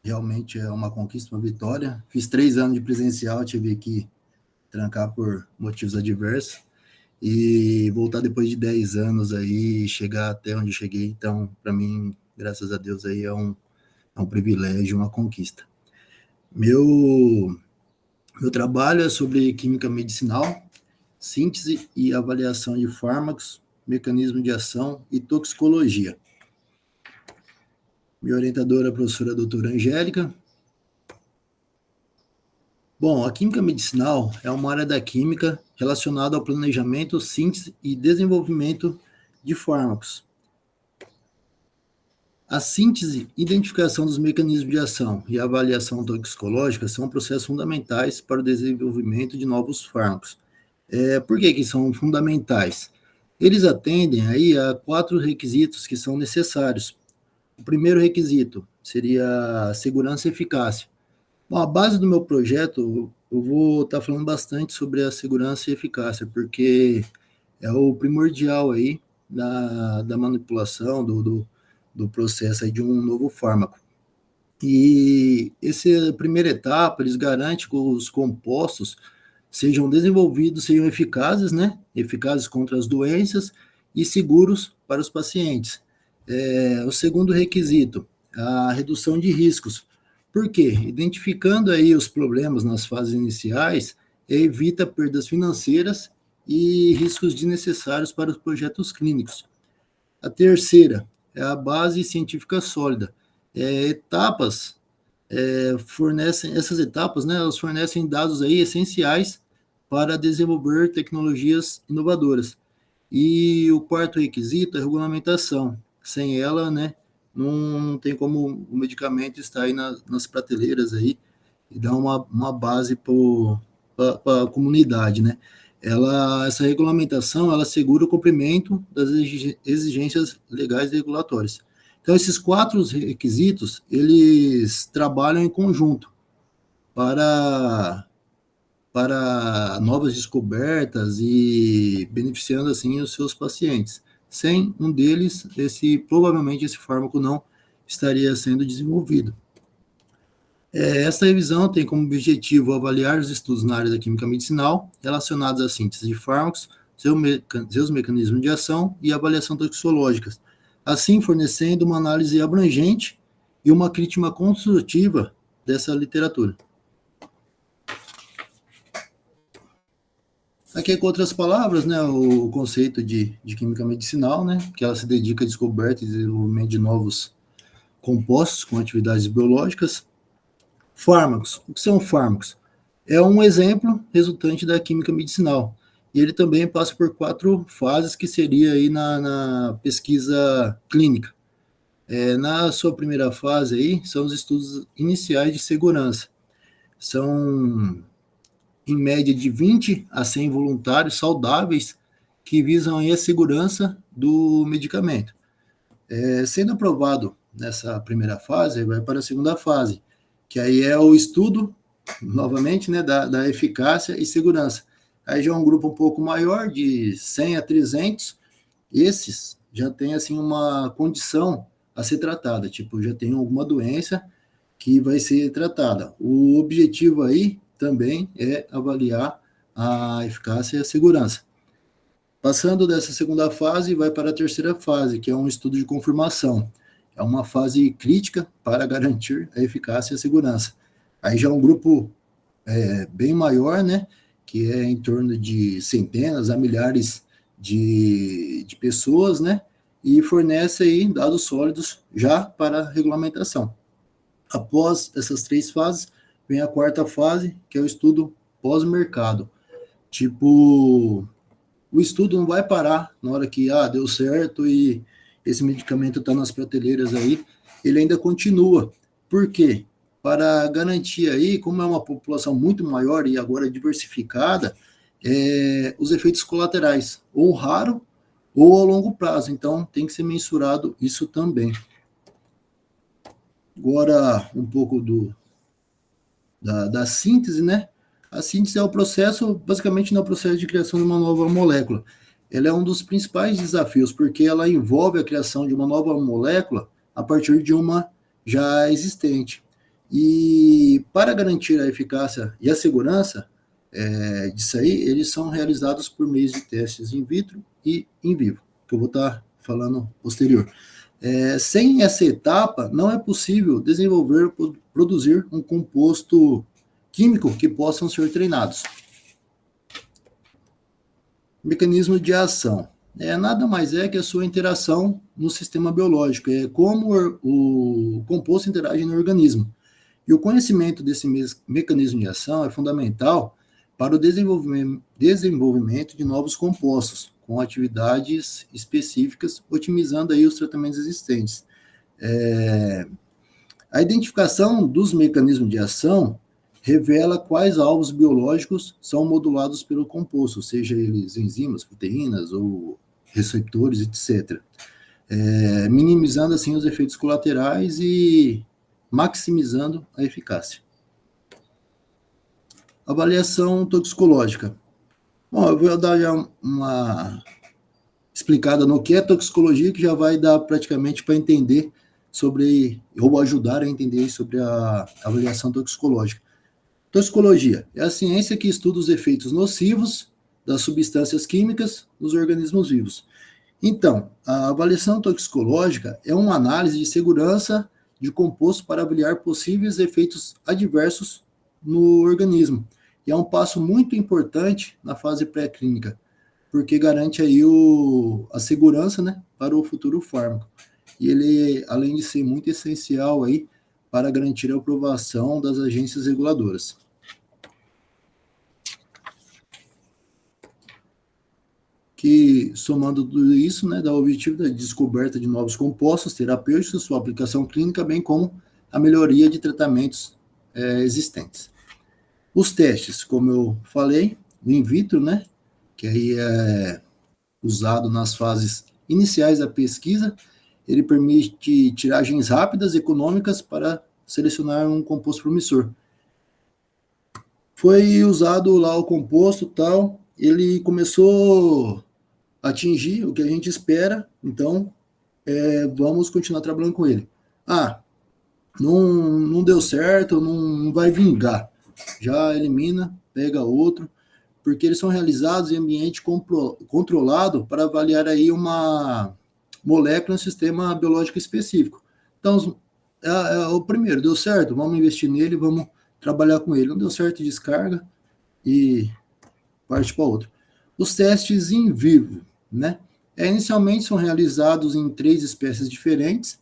realmente é uma conquista, uma vitória. Fiz 3 anos de presencial, tive que trancar por motivos adversos, e voltar depois de 10 anos aí, chegar até onde cheguei. Então, para mim, graças a Deus, aí é um privilégio, uma conquista. Meu trabalho é sobre química medicinal, síntese e avaliação de fármacos, mecanismo de ação e toxicologia. Minha orientadora é a professora doutora Angélica. Bom, a química medicinal é uma área da química relacionada ao planejamento, síntese e desenvolvimento de fármacos. A síntese, identificação dos mecanismos de ação e a avaliação toxicológica são processos fundamentais para o desenvolvimento de novos fármacos. Por que são fundamentais? Eles atendem aí a 4 requisitos que são necessários. O primeiro requisito seria a segurança e eficácia. Bom, a base do meu projeto, eu vou estar falando bastante sobre a segurança e eficácia, porque é o primordial aí da manipulação, do processo aí de um novo fármaco. E essa primeira etapa, eles garantem que os compostos sejam desenvolvidos, sejam eficazes, né? Eficazes contra as doenças e seguros para os pacientes. O segundo requisito, a redução de riscos. Por quê? Identificando aí os problemas nas fases iniciais, evita perdas financeiras e riscos desnecessários para os projetos clínicos. A terceira é a base científica sólida. Essas etapas, né, elas fornecem dados aí essenciais para desenvolver tecnologias inovadoras. E o quarto requisito é a regulamentação. Sem ela, né, não tem como o medicamento estar aí nas prateleiras aí e dar uma base para a comunidade, né? Essa regulamentação, ela assegura o cumprimento das exigências legais e regulatórias. Então, esses 4 requisitos, eles trabalham em conjunto para novas descobertas e beneficiando, assim, os seus pacientes. Sem um deles, provavelmente esse fármaco não estaria sendo desenvolvido. Essa revisão tem como objetivo avaliar os estudos na área da química medicinal relacionados à síntese de fármacos, seus mecanismos de ação e avaliação toxicológicas, assim fornecendo uma análise abrangente e uma crítica construtiva dessa literatura. Aqui, com outras palavras, né, o conceito de química medicinal, né, que ela se dedica a descoberta e desenvolvimento de novos compostos com atividades biológicas. Fármacos. O que são fármacos? É um exemplo resultante da química medicinal. E ele também passa por 4 fases, que seria aí na pesquisa clínica. Na sua primeira fase aí, são os estudos iniciais de segurança. São, em média, de 20 a 100 voluntários saudáveis que visam aí a segurança do medicamento. Sendo aprovado nessa primeira fase, vai para a segunda fase, que aí é o estudo, novamente, né, da eficácia e segurança. Aí já é um grupo um pouco maior, de 100 a 300, esses já têm, assim, uma condição a ser tratada, tipo, já tem alguma doença que vai ser tratada. O objetivo aí também é avaliar a eficácia e a segurança. Passando dessa segunda fase, vai para a terceira fase, que é um estudo de confirmação. É uma fase crítica para garantir a eficácia e a segurança. Aí já é um grupo bem maior, né, que é em torno de centenas a milhares de pessoas, né, e fornece aí dados sólidos já para a regulamentação. Após essas 3 fases, vem a quarta fase, que é o estudo pós-mercado. Tipo, o estudo não vai parar na hora que deu certo e esse medicamento está nas prateleiras aí, ele ainda continua. Por quê? Para garantir aí, como é uma população muito maior e agora diversificada, os efeitos colaterais, ou raro ou a longo prazo. Então, tem que ser mensurado isso também. Agora, um pouco da síntese, né? A síntese é o processo, basicamente, não é o processo de criação de uma nova molécula. Ela é um dos principais desafios, porque ela envolve a criação de uma nova molécula a partir de uma já existente. E para garantir a eficácia e a segurança disso aí, eles são realizados por meio de testes in vitro e in vivo, que eu vou estar falando posterior. Sem essa etapa, não é possível desenvolver ou produzir um composto químico que possam ser treinados. Mecanismo de ação. Nada mais é que a sua interação no sistema biológico, é como o composto interage no organismo. E o conhecimento desse mecanismo de ação é fundamental para o desenvolvimento de novos compostos, com atividades específicas, otimizando aí os tratamentos existentes. A identificação dos mecanismos de ação revela quais alvos biológicos são modulados pelo composto, seja eles enzimas, proteínas ou receptores, etc. Minimizando assim os efeitos colaterais e maximizando a eficácia. Avaliação toxicológica. Bom, eu vou dar já uma explicada no que é toxicologia, que já vai dar praticamente para entender sobre, ou ajudar a entender sobre a avaliação toxicológica. Toxicologia é a ciência que estuda os efeitos nocivos das substâncias químicas nos organismos vivos. Então, a avaliação toxicológica é uma análise de segurança de composto para avaliar possíveis efeitos adversos no organismo. E é um passo muito importante na fase pré-clínica, porque garante aí a segurança, né, para o futuro fármaco. E ele, além de ser muito essencial aí para garantir a aprovação das agências reguladoras. Que, somando tudo isso, né, dá o objetivo da descoberta de novos compostos terapêuticos, sua aplicação clínica, bem como a melhoria de tratamentos existentes. Os testes, como eu falei, o in vitro, né, que aí é usado nas fases iniciais da pesquisa, ele permite tiragens rápidas e econômicas para selecionar um composto promissor. Foi usado lá o composto tal, ele começou a atingir o que a gente espera, então vamos continuar trabalhando com ele. Não deu certo, não vai vingar. Já elimina, pega outro, porque eles são realizados em ambiente controlado para avaliar aí uma molécula, um sistema biológico específico. Então, o primeiro, deu certo, vamos investir nele, vamos trabalhar com ele. Não deu certo, descarga e parte para outro. Os testes in vivo, né? Inicialmente são realizados em 3 espécies diferentes,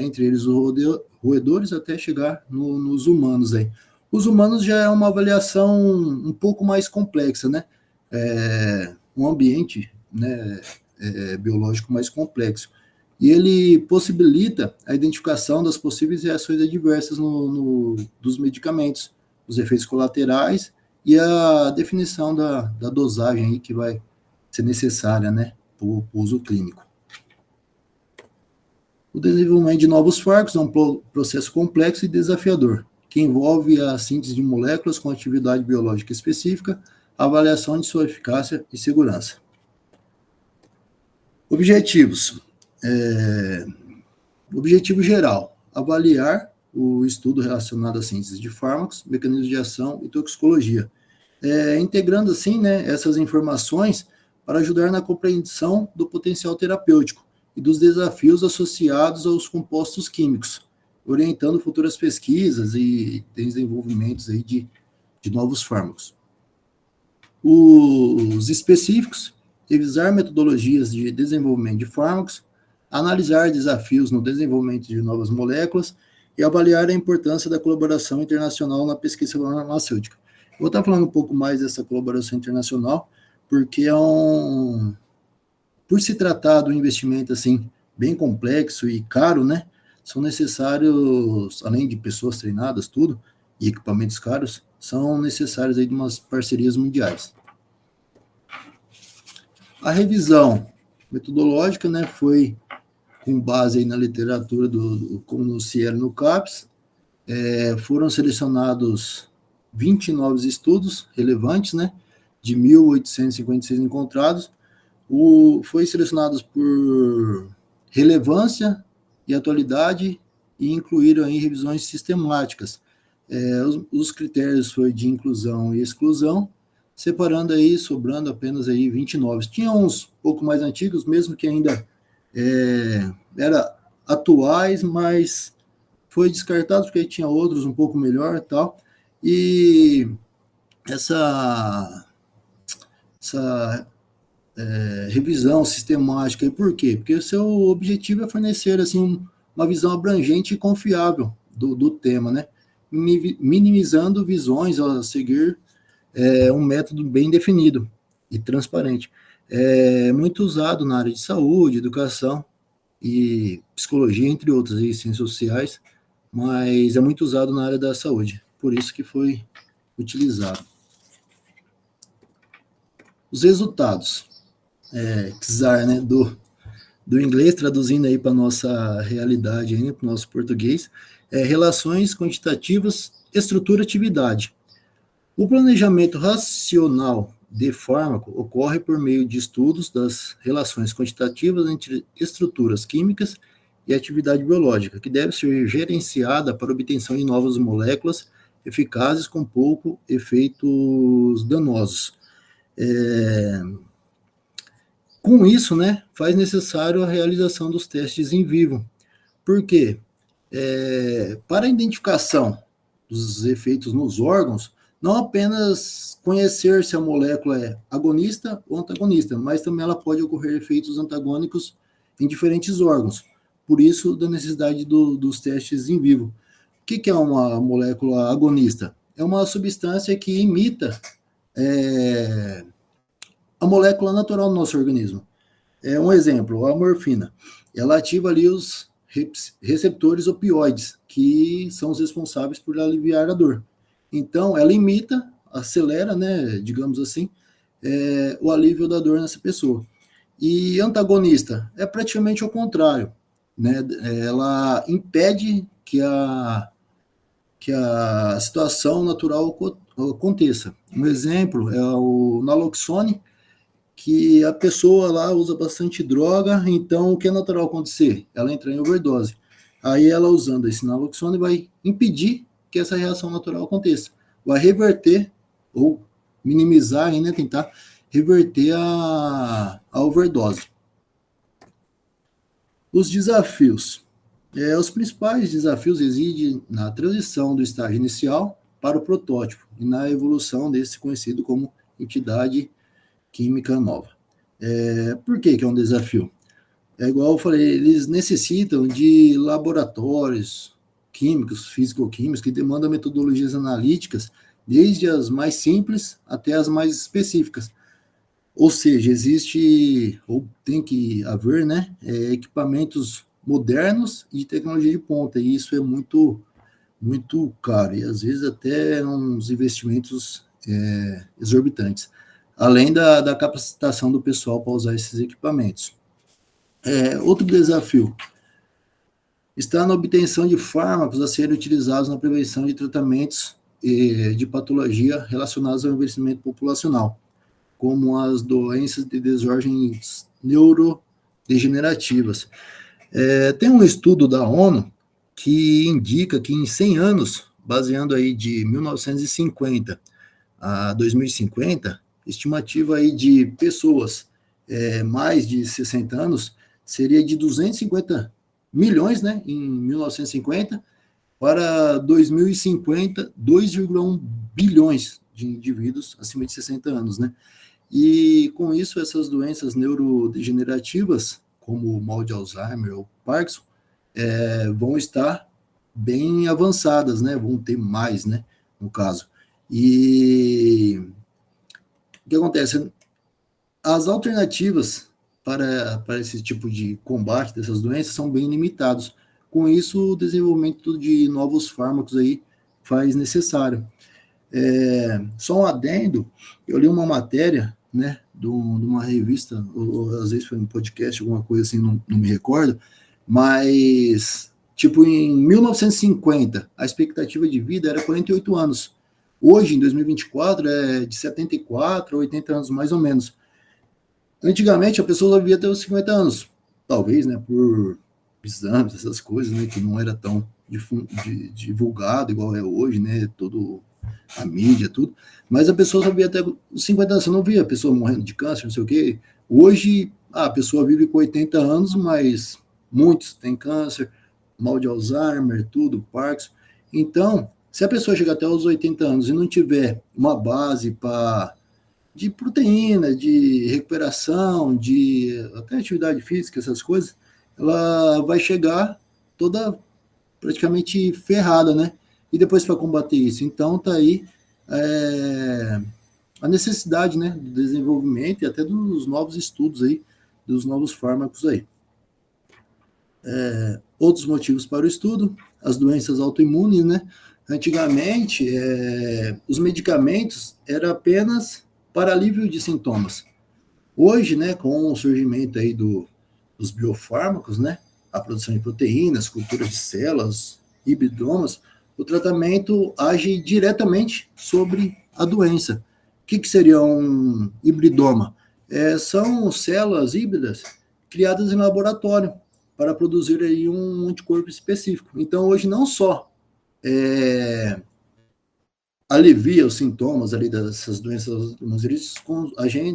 entre eles os roedores, até chegar nos humanos aí. Os humanos já é uma avaliação um pouco mais complexa, né? Um ambiente, né, biológico mais complexo. E ele possibilita a identificação das possíveis reações adversas dos medicamentos, os efeitos colaterais e a definição da dosagem aí que vai ser necessária, né, para o uso clínico. O desenvolvimento de novos fármacos é um processo complexo e desafiador, que envolve a síntese de moléculas com atividade biológica específica, a avaliação de sua eficácia e segurança. Objetivos. Objetivo geral, avaliar o estudo relacionado à síntese de fármacos, mecanismos de ação e toxicologia, integrando assim, né, essas informações para ajudar na compreensão do potencial terapêutico e dos desafios associados aos compostos químicos, orientando futuras pesquisas e desenvolvimentos aí de novos fármacos. Os específicos, revisar metodologias de desenvolvimento de fármacos, analisar desafios no desenvolvimento de novas moléculas e avaliar a importância da colaboração internacional na pesquisa farmacêutica. Vou estar falando um pouco mais dessa colaboração internacional, porque por se tratar de um investimento assim bem complexo e caro, né, são necessários, além de pessoas treinadas, tudo, e equipamentos caros, são necessários aí de umas parcerias mundiais. A revisão metodológica, né, foi com base aí na literatura como no CIER e no CAPES, foram selecionados 29 estudos relevantes, né, de 1.856 encontrados, foi selecionados por relevância e atualidade e incluíram aí revisões sistemáticas. Os critérios foi de inclusão e exclusão, separando aí, sobrando apenas aí 29. Tinha uns um pouco mais antigos, mesmo que ainda era atuais, mas foi descartado porque tinha outros um pouco melhor e tal. E essa revisão sistemática, e por quê? Porque o seu objetivo é fornecer assim, uma visão abrangente e confiável do tema, né? Minimizando visões a seguir um método bem definido e transparente. É muito usado na área de saúde, educação e psicologia, entre outras, e ciências sociais, mas é muito usado na área da saúde, por isso que foi utilizado. Os resultados, XAR, né, do inglês, traduzindo aí para a nossa realidade, para o nosso português, relações quantitativas, estrutura e atividade. O planejamento racional de fármaco ocorre por meio de estudos das relações quantitativas entre estruturas químicas e atividade biológica, que deve ser gerenciada para obtenção de novas moléculas eficazes com pouco efeitos danosos. Com isso, né, faz necessário a realização dos testes em vivo. Por quê? Para a identificação dos efeitos nos órgãos, não apenas conhecer se a molécula é agonista ou antagonista, mas também ela pode ocorrer efeitos antagônicos em diferentes órgãos. Por isso, da necessidade dos testes em vivo. O que é uma molécula agonista? É uma substância que imita a molécula natural do nosso organismo. Um exemplo, a morfina. Ela ativa ali os receptores opioides, que são os responsáveis por aliviar a dor. Então, ela imita, acelera, né, digamos assim, o alívio da dor nessa pessoa. E antagonista é praticamente o contrário, né? Ela impede que a situação natural aconteça. Um exemplo é o naloxone, que a pessoa lá usa bastante droga, então o que é natural acontecer? Ela entra em overdose. Aí ela, usando esse naloxone, vai impedir que essa reação natural aconteça. Vai reverter, ou minimizar, né, tentar reverter a overdose. Os desafios. Os principais desafios residem na transição do estágio inicial para o protótipo e na evolução desse conhecido como entidade química nova. Por que é um desafio? Igual eu falei, eles necessitam de laboratórios químicos, físico-químicos, que demandam metodologias analíticas, desde as mais simples até as mais específicas. Ou seja, existe, ou tem que haver, né, equipamentos modernos e tecnologia de ponta, e isso é muito, muito caro, e às vezes até uns investimentos exorbitantes, além da capacitação do pessoal para usar esses equipamentos. Outro desafio está na obtenção de fármacos a serem utilizados na prevenção de tratamentos de patologia relacionados ao envelhecimento populacional, como as doenças de desordens neurodegenerativas. Tem um estudo da ONU que indica que em 100 anos, baseando aí de 1950 a 2050, estimativa aí de pessoas mais de 60 anos seria de 250 milhões, né, em 1950, para 2050, 2,1 bilhões de indivíduos acima de 60 anos, né? E com isso, essas doenças neurodegenerativas, como o mal de Alzheimer ou Parkinson, vão estar bem avançadas, né? Vão ter mais, né? No caso. E o que acontece? As alternativas para esse tipo de combate dessas doenças são bem limitados. Com isso, o desenvolvimento de novos fármacos aí faz necessário. Só um adendo, eu li uma matéria, né, de uma revista, ou às vezes foi um podcast, alguma coisa assim, não me recordo, mas, tipo, em 1950, a expectativa de vida era 48 anos. Hoje, em 2024, é de 74 a 80 anos, mais ou menos. Antigamente, a pessoa vivia até os 50 anos, talvez, né, por exames, essas coisas, né, que não era tão divulgado igual é hoje, né, todo a mídia, tudo, mas a pessoa só via até os 50 anos, você não via a pessoa morrendo de câncer, não sei o quê. Hoje, a pessoa vive com 80 anos, mas muitos têm câncer, mal de Alzheimer, tudo, Parkinson. Então, se a pessoa chegar até os 80 anos e não tiver uma base de proteína, de recuperação, de até atividade física, essas coisas, ela vai chegar toda praticamente ferrada, né? E depois para combater isso, então tá aí a necessidade, né, do desenvolvimento e até dos novos estudos aí, dos novos fármacos aí. Outros motivos para o estudo, as doenças autoimunes, né? Antigamente, os medicamentos eram apenas para alívio de sintomas. Hoje, né, com o surgimento aí dos biofármacos, né, a produção de proteínas, cultura de células, hibridomas, o tratamento age diretamente sobre a doença. O que seria um hibridoma? São células híbridas criadas em laboratório para produzir aí um anticorpo específico. Então, hoje, não só alivia os sintomas ali dessas doenças,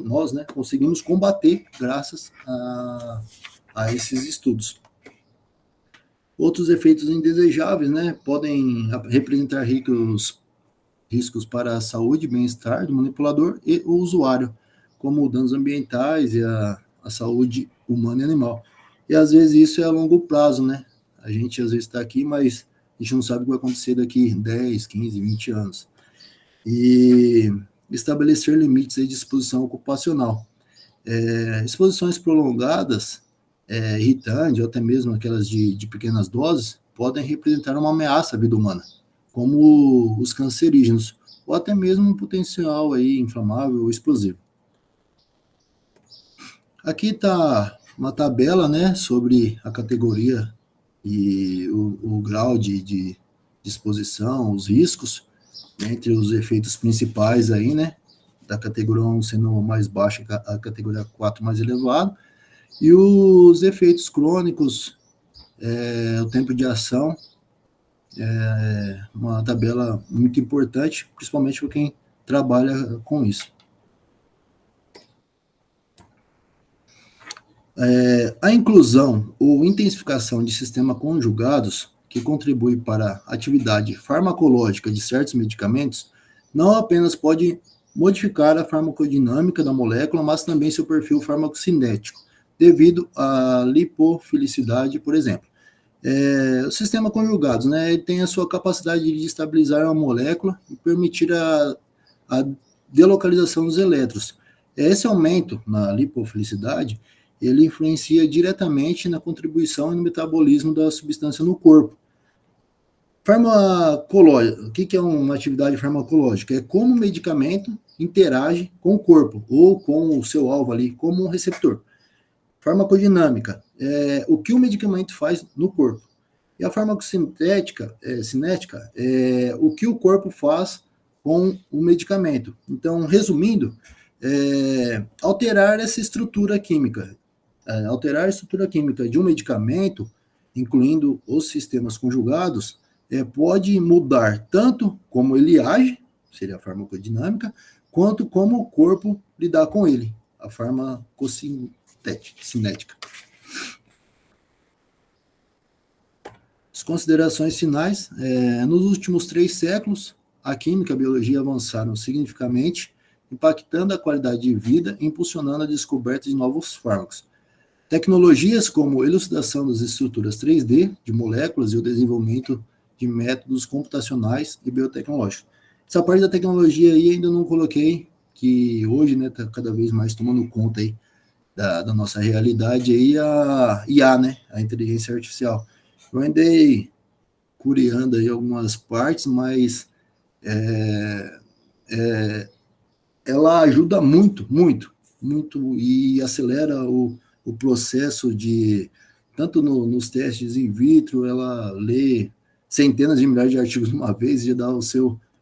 nós, né, conseguimos combater graças a esses estudos. Outros efeitos indesejáveis, né, podem representar riscos para a saúde e bem-estar do manipulador e o usuário, como danos ambientais e a saúde humana e animal. E às vezes isso é a longo prazo, né? A gente às vezes está aqui, mas a gente não sabe o que vai acontecer daqui 10, 15, 20 anos. E estabelecer limites de exposição ocupacional. Exposições prolongadas, irritantes, ou até mesmo aquelas de pequenas doses, podem representar uma ameaça à vida humana, como os cancerígenos, ou até mesmo um potencial aí inflamável ou explosivo. Aqui está uma tabela, né, sobre a categoria e o grau de exposição, os riscos, entre os efeitos principais aí, né, da categoria 1 sendo mais baixa, a categoria 4 mais elevado, e os efeitos crônicos, o tempo de ação, uma tabela muito importante, principalmente para quem trabalha com isso. A inclusão ou intensificação de sistemas conjugados que contribui para a atividade farmacológica de certos medicamentos não apenas pode modificar a farmacodinâmica da molécula, mas também seu perfil farmacocinético, devido à lipofilicidade, por exemplo. Os sistemas conjugados, né, ele tem a sua capacidade de estabilizar a molécula e permitir a delocalização dos elétrons. Esse aumento na lipofilicidade, ele influencia diretamente na contribuição e no metabolismo da substância no corpo. Farmacológica, o que é uma atividade farmacológica? É como o medicamento interage com o corpo, ou com o seu alvo ali, como um receptor. Farmacodinâmica, o que o medicamento faz no corpo. E a farmacocinética, o que o corpo faz com o medicamento. Então, resumindo, alterar essa estrutura química. alterar a estrutura química de um medicamento, incluindo os sistemas conjugados, pode mudar tanto como ele age, seria a farmacodinâmica, quanto como o corpo lidar com ele, a farmacocinética. As considerações finais. Nos últimos 3 séculos, a química e a biologia avançaram significativamente, impactando a qualidade de vida e impulsionando a descoberta de novos fármacos. Tecnologias como elucidação das estruturas 3D de moléculas e o desenvolvimento de métodos computacionais e biotecnológicos. Essa parte da tecnologia aí ainda não coloquei, que hoje está cada vez mais tomando conta aí da nossa realidade, aí a IA, né, a inteligência artificial. Eu andei curiando aí algumas partes, mas ela ajuda muito, muito, muito, e acelera o processo de, tanto nos testes in vitro, ela lê centenas de milhares de artigos de uma vez, já dá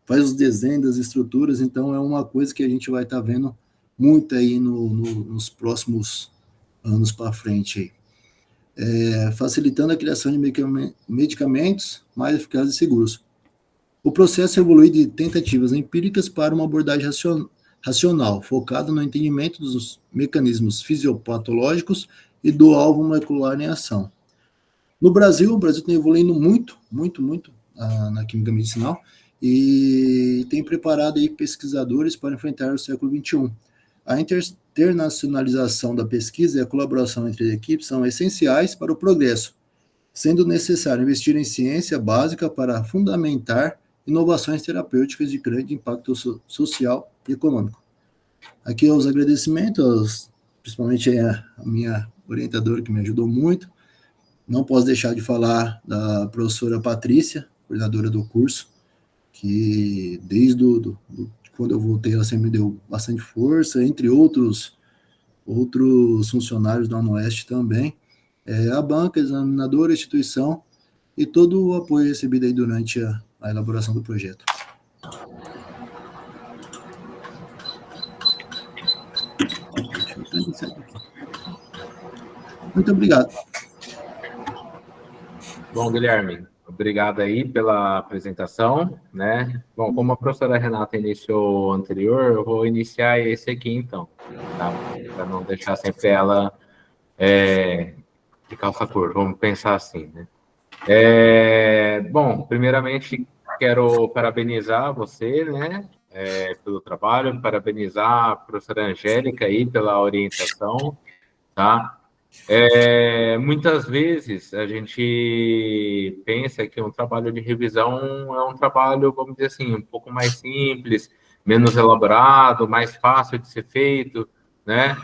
faz os desenhos das estruturas, então é uma coisa que a gente vai estar vendo muito aí nos próximos anos para frente aí. Facilitando a criação de medicamentos mais eficazes e seguros. O processo evolui de tentativas empíricas para uma abordagem racional, focada no entendimento dos mecanismos fisiopatológicos e do alvo molecular em ação. No Brasil, o Brasil está evoluindo muito, muito, muito na química medicinal e tem preparado aí pesquisadores para enfrentar o século XXI. A internacionalização da pesquisa e a colaboração entre equipes são essenciais para o progresso, sendo necessário investir em ciência básica para fundamentar inovações terapêuticas de grande impacto social e econômico. Aqui os agradecimentos, principalmente a minha orientadora que me ajudou muito. Não posso deixar de falar da professora Patrícia, coordenadora do curso, que desde quando eu voltei, ela sempre me deu bastante força, entre outros funcionários da UniOeste também, a banca, a examinadora, a instituição e todo o apoio recebido aí durante a elaboração do projeto. Muito obrigado. Bom, Guilherme, obrigado aí pela apresentação, né? Bom, como a professora Renata iniciou anterior, eu vou iniciar esse aqui, então, tá? Para não deixar sempre ela de calça curta, vamos pensar assim, né? Bom, primeiramente, quero parabenizar você, né, pelo trabalho, parabenizar a professora Angélica aí pela orientação, tá? Muitas vezes a gente pensa que um trabalho de revisão é um trabalho, vamos dizer assim, um pouco mais simples, menos elaborado, mais fácil de ser feito, né?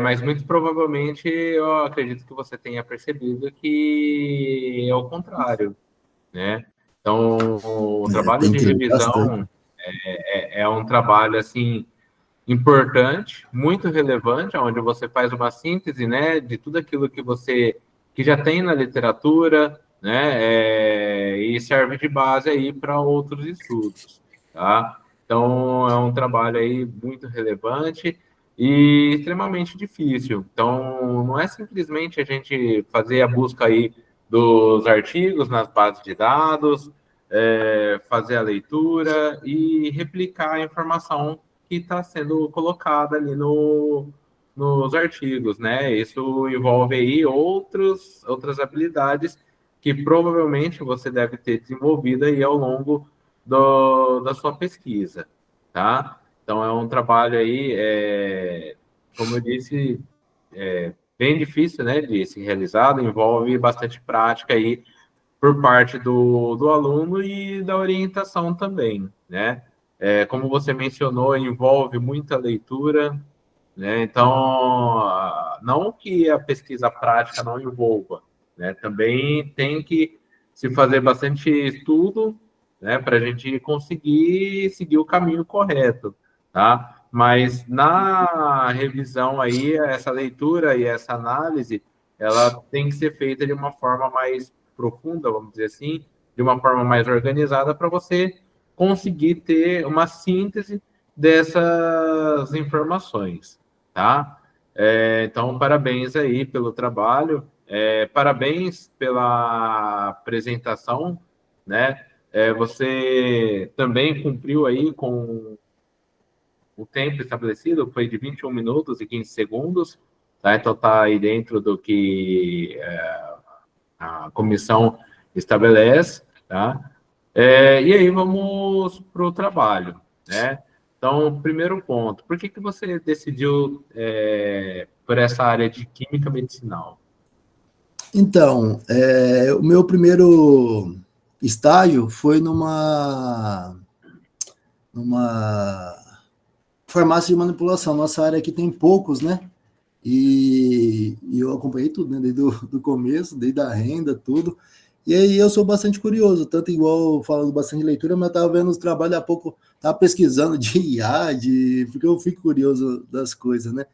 Mas muito provavelmente eu acredito que você tenha percebido que é o contrário, né? Então, o trabalho de revisão é um trabalho, assim, importante, muito relevante, onde você faz uma síntese, né, de tudo aquilo que já tem na literatura, né, e serve de base aí para outros estudos, tá? Então, é um trabalho aí muito relevante e extremamente difícil. Então, não é simplesmente a gente fazer a busca aí dos artigos nas bases de dados, fazer a leitura e replicar a informação que está sendo colocada ali nos artigos, né? Isso envolve aí outras habilidades que provavelmente você deve ter desenvolvido aí ao longo da sua pesquisa, tá? Então, é um trabalho aí, como eu disse, bem difícil, né, de ser realizado, envolve bastante prática aí por parte do aluno e da orientação também, né? Como você mencionou, envolve muita leitura, né? Então, não que a pesquisa prática não envolva, né? Também tem que se fazer bastante estudo, né, para a gente conseguir seguir o caminho correto, tá? Mas na revisão aí, essa leitura e essa análise, ela tem que ser feita de uma forma mais profunda, vamos dizer assim, de uma forma mais organizada para você conseguir ter uma síntese dessas informações, tá? Então, parabéns aí pelo trabalho, parabéns pela apresentação, né? Você também cumpriu aí com o tempo estabelecido, foi de 21 minutos e 15 segundos, tá? Então está aí dentro do que a comissão estabelece, tá? E aí vamos para o trabalho, né? Então, primeiro ponto, por que você decidiu por essa área de química medicinal? Então, o meu primeiro estágio foi numa farmácia de manipulação. Nossa área aqui tem poucos, né? E eu acompanhei tudo, né? Desde o começo, desde a renda, tudo. E aí eu sou bastante curioso, tanto igual falando bastante de leitura, mas eu estava vendo os trabalhos há pouco, estava pesquisando de IA, porque eu fico curioso das coisas, né?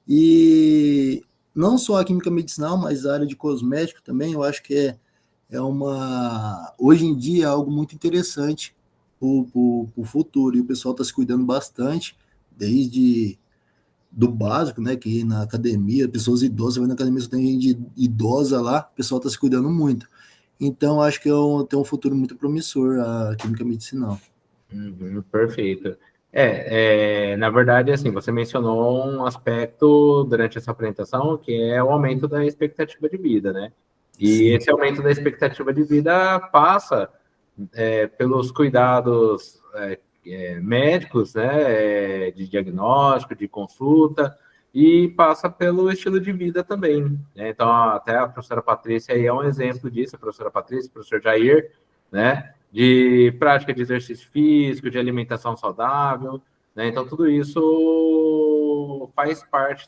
E não só a química medicinal, mas a área de cosmético também, eu acho que hoje em dia é algo muito interessante para o futuro, e o pessoal está se cuidando bastante, desde do básico, né, que na academia, pessoas idosas, vai na academia, só tem gente idosa lá, o pessoal está se cuidando muito. Então, acho que tem um futuro muito promissor a química medicinal. Perfeito. Na verdade, assim, você mencionou um aspecto durante essa apresentação, que é o aumento da expectativa de vida, né? E Sim. esse aumento da expectativa de vida passa pelos cuidados médicos, né, de diagnóstico, de consulta, e passa pelo estilo de vida também, né? Então, até a professora Patrícia aí é um exemplo disso, a professora Patrícia, o professor Jair, né, de prática de exercício físico, de alimentação saudável, né? Então, tudo isso faz parte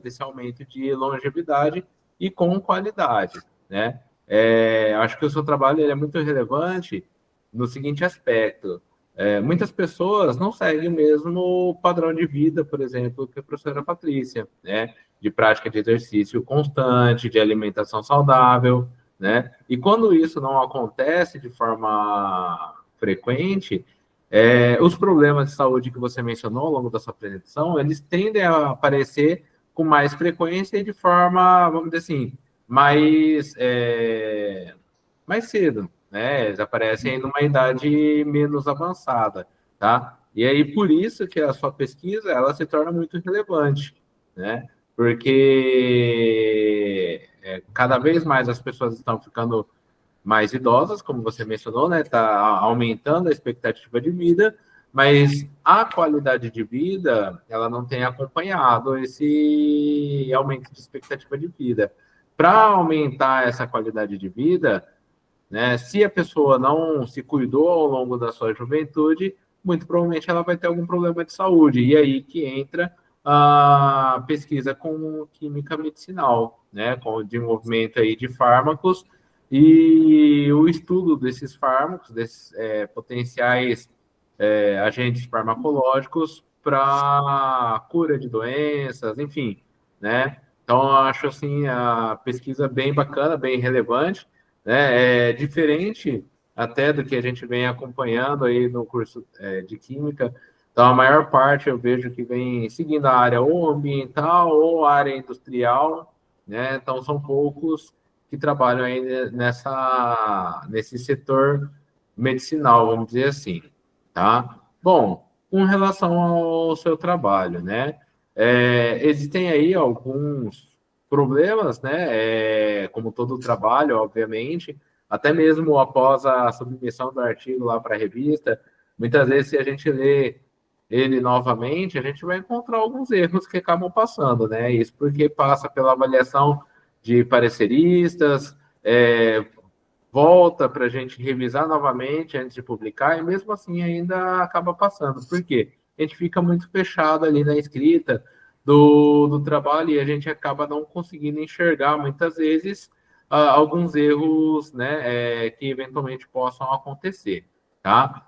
desse aumento de longevidade e com qualidade, né? Acho que o seu trabalho ele é muito relevante no seguinte aspecto. Muitas pessoas não seguem o mesmo padrão de vida, por exemplo, que a professora Patrícia, né? De prática de exercício constante, de alimentação saudável, né? E quando isso não acontece de forma frequente, os problemas de saúde que você mencionou ao longo da sua apresentação, eles tendem a aparecer com mais frequência e de forma, vamos dizer assim, mais cedo, né? Eles aparecem numa idade menos avançada, tá? E aí, por isso que a sua pesquisa, ela se torna muito relevante, né? Porque cada vez mais as pessoas estão ficando mais idosas, como você mencionou, né? Está aumentando a expectativa de vida, mas a qualidade de vida, ela não tem acompanhado esse aumento de expectativa de vida. Para aumentar essa qualidade de vida, né, se a pessoa não se cuidou ao longo da sua juventude, muito provavelmente ela vai ter algum problema de saúde. E aí que entra a pesquisa com química medicinal, né, com o desenvolvimento aí de fármacos e o estudo desses fármacos, desses potenciais agentes farmacológicos para cura de doenças, enfim, né? Então, eu acho assim a pesquisa bem bacana, bem relevante, né? É diferente até do que a gente vem acompanhando aí no curso de Química. Então, a maior parte eu vejo que vem seguindo a área ou ambiental ou a área industrial, né? Então, são poucos que trabalham aí nesse setor medicinal, vamos dizer assim, tá? Bom, com relação ao seu trabalho, né? Existem aí alguns problemas, né? Como todo trabalho, obviamente, até mesmo após a submissão do artigo lá para a revista, muitas vezes se a gente lê ele novamente, a gente vai encontrar alguns erros que acabam passando, né? Isso porque passa pela avaliação de pareceristas, volta para a gente revisar novamente antes de publicar, e mesmo assim ainda acaba passando. Por quê? A gente fica muito fechado ali na escrita do trabalho e a gente acaba não conseguindo enxergar, muitas vezes, alguns erros, né, que eventualmente possam acontecer, tá?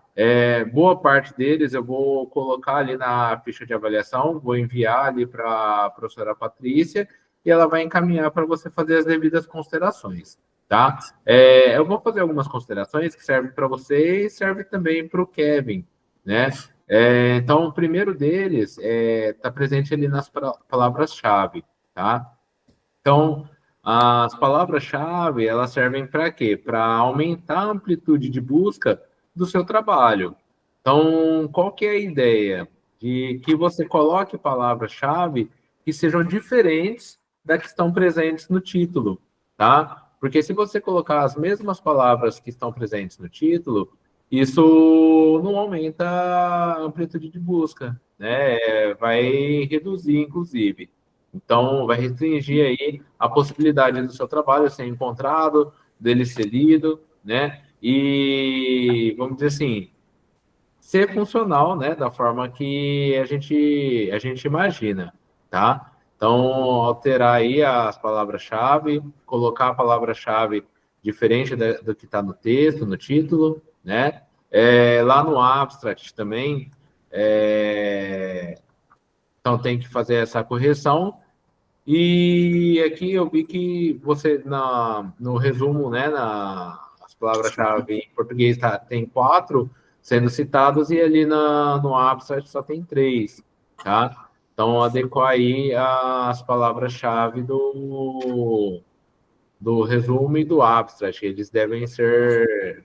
Boa parte deles eu vou colocar ali na ficha de avaliação, vou enviar ali para a professora Patrícia e ela vai encaminhar para você fazer as devidas considerações, tá? Eu vou fazer algumas considerações que servem para você e serve também para o Kevin, né? Então, o primeiro deles está presente ali nas palavras-chave, tá? Então, as palavras-chave, elas servem para quê? Para aumentar a amplitude de busca do seu trabalho. Então, qual que é a ideia? De que você coloque palavras-chave que sejam diferentes das que estão presentes no título, tá? Porque se você colocar as mesmas palavras que estão presentes no título, isso não aumenta a amplitude de busca, né? Vai reduzir, inclusive. Então, vai restringir aí a possibilidade do seu trabalho ser encontrado, dele ser lido, né? E, vamos dizer assim, ser funcional, né? Da forma que a gente imagina, tá? Então, alterar aí as palavras-chave, colocar a palavra-chave diferente do que está no texto, no título, né? Lá no abstract também, então tem que fazer essa correção. E aqui eu vi que você, no resumo, né, as palavras-chave em português tem 4 sendo citadas e ali no abstract só tem 3, tá? Então, adequar aí as palavras-chave do resumo e do abstract. Eles devem ser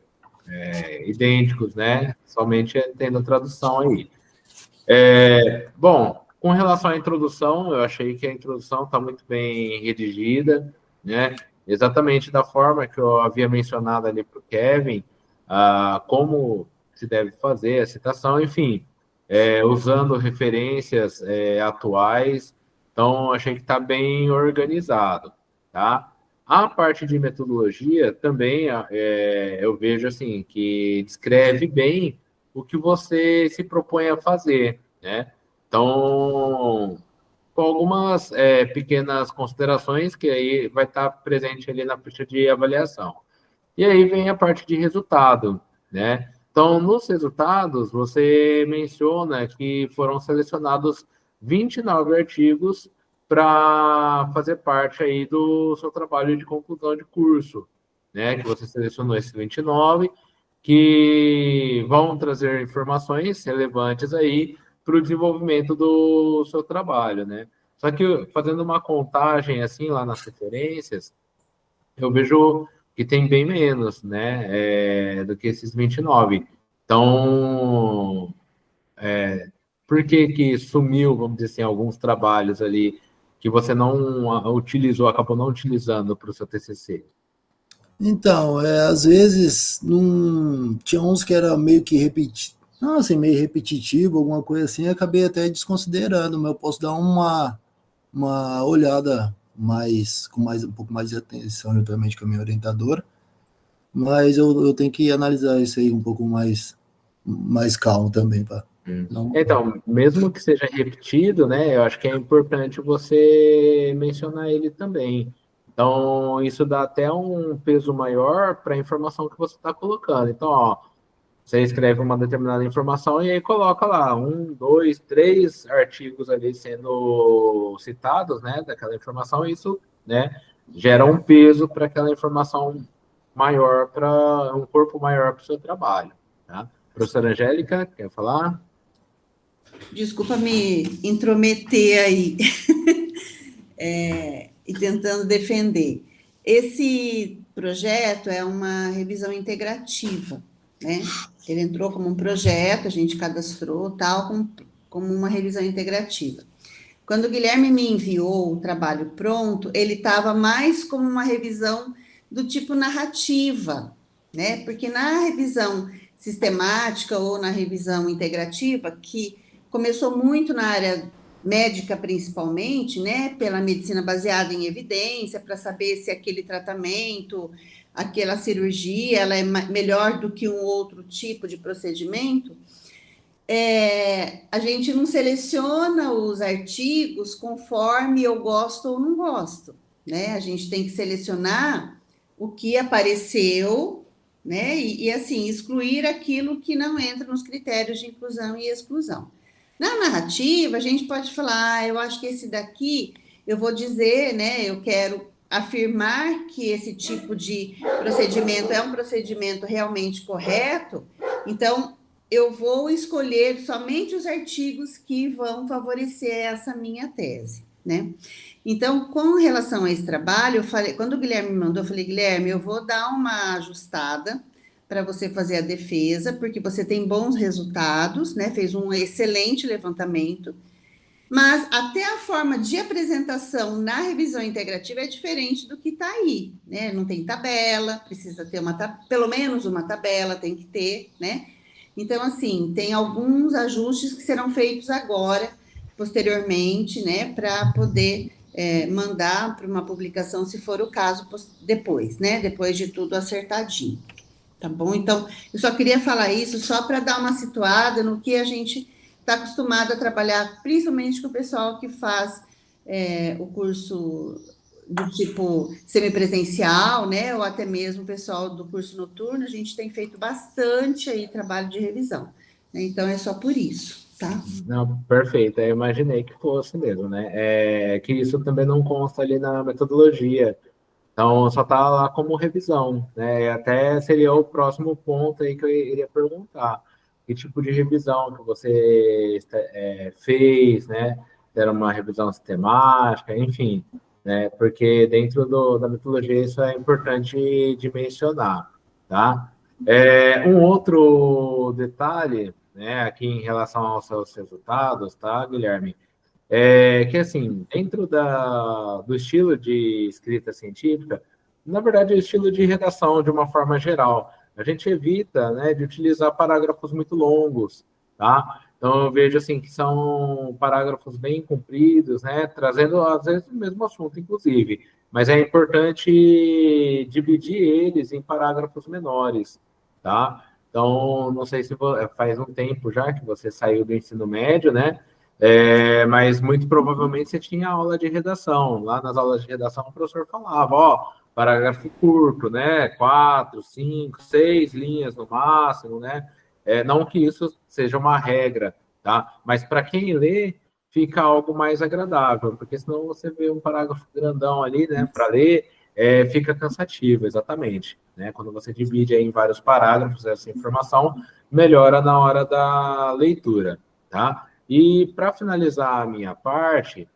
idênticos, né? Somente tendo tradução aí. Bom, com relação à introdução, eu achei que a introdução está muito bem redigida, né? Exatamente da forma que eu havia mencionado ali para o Kevin, como se deve fazer a citação, enfim, usando referências atuais. Então, achei que está bem organizado, tá? A parte de metodologia também eu vejo assim que descreve bem o que você se propõe a fazer, né? Então, com algumas pequenas considerações que aí vai estar presente ali na ficha de avaliação. E aí vem a parte de resultado, né? Então, nos resultados, você menciona que foram selecionados 29 artigos para fazer parte aí do seu trabalho de conclusão de curso, né? Que você selecionou esses 29, que vão trazer informações relevantes aí para o desenvolvimento do seu trabalho, né? Só que fazendo uma contagem assim lá nas referências, eu vejo que tem bem menos, né, do que esses 29. Então, por que sumiu, vamos dizer assim, alguns trabalhos ali que você não utilizou, acabou não utilizando para o seu TCC? Então, às vezes, tinha uns que era meio que não, assim, meio repetitivo, alguma coisa assim, eu acabei até desconsiderando, mas eu posso dar uma olhada um pouco mais de atenção, juntamente com a minha orientadora, mas eu tenho que analisar isso aí um pouco mais calmo também, para não... Então, mesmo que seja repetido, né, eu acho que é importante você mencionar ele também. Então, isso dá até um peso maior para a informação que você está colocando. Então, ó, você escreve uma determinada informação e aí coloca lá 1, 2, 3 artigos ali sendo citados, né, daquela informação, e isso, né, gera um peso para aquela informação maior, para um corpo maior para o seu trabalho, tá? Professora Angélica, quer falar? Desculpa me intrometer aí, e tentando defender. Esse projeto é uma revisão integrativa, né? Ele entrou como um projeto, a gente cadastrou, tal, como uma revisão integrativa. Quando o Guilherme me enviou o trabalho pronto, ele estava mais como uma revisão do tipo narrativa, né? Porque na revisão sistemática ou na revisão integrativa, que começou muito na área médica principalmente, né, pela medicina baseada em evidência, para saber se aquele tratamento, aquela cirurgia, ela é melhor do que um outro tipo de procedimento, a gente não seleciona os artigos conforme eu gosto ou não gosto, né, a gente tem que selecionar o que apareceu, né, e assim, excluir aquilo que não entra nos critérios de inclusão e exclusão. Na narrativa, a gente pode falar, eu acho que esse daqui, eu vou dizer, né, eu quero afirmar que esse tipo de procedimento é um procedimento realmente correto, então, eu vou escolher somente os artigos que vão favorecer essa minha tese, né? Então, com relação a esse trabalho, eu falei, quando o Guilherme me mandou, eu falei, Guilherme, eu vou dar uma ajustada para você fazer a defesa, porque você tem bons resultados, né? Fez um excelente levantamento, mas até a forma de apresentação na revisão integrativa é diferente do que está aí, né? Não tem tabela, precisa ter pelo menos uma tabela, tem que ter, né? Então, assim, tem alguns ajustes que serão feitos agora, posteriormente, né, para poder mandar para uma publicação, se for o caso, depois, né? Depois de tudo acertadinho. Tá bom? Então, eu só queria falar isso só para dar uma situada no que a gente está acostumado a trabalhar, principalmente com o pessoal que faz o curso do tipo semipresencial, né? Ou até mesmo o pessoal do curso noturno, a gente tem feito bastante aí trabalho de revisão, né? Então, é só por isso, tá? Não, perfeito. Eu imaginei que fosse mesmo, né? Que isso também não consta ali na metodologia. Então, só está lá como revisão, né? E até seria o próximo ponto aí que eu iria perguntar. Que tipo de revisão que você fez, né? Era uma revisão sistemática, enfim, né? Porque dentro da metodologia isso é importante de mencionar, tá? Um outro detalhe, né? Aqui em relação aos seus resultados, tá, Guilherme? Que, assim, dentro do estilo de escrita científica, na verdade, é o estilo de redação, de uma forma geral. A gente evita, né, de utilizar parágrafos muito longos, tá? Então, eu vejo, assim, que são parágrafos bem compridos, né, trazendo, às vezes, o mesmo assunto, inclusive. Mas é importante dividir eles em parágrafos menores, tá? Então, não sei se faz um tempo já que você saiu do ensino médio, né? Mas muito provavelmente você tinha aula de redação. Lá nas aulas de redação, o professor falava, ó, parágrafo curto, né? 4, 5, 6 linhas no máximo, né? Não que isso seja uma regra, tá? Mas para quem lê, fica algo mais agradável, porque senão você vê um parágrafo grandão ali, né? Para ler, fica cansativo, exatamente. Né? Quando você divide aí em vários parágrafos essa informação, melhora na hora da leitura, tá? E para finalizar a minha parte,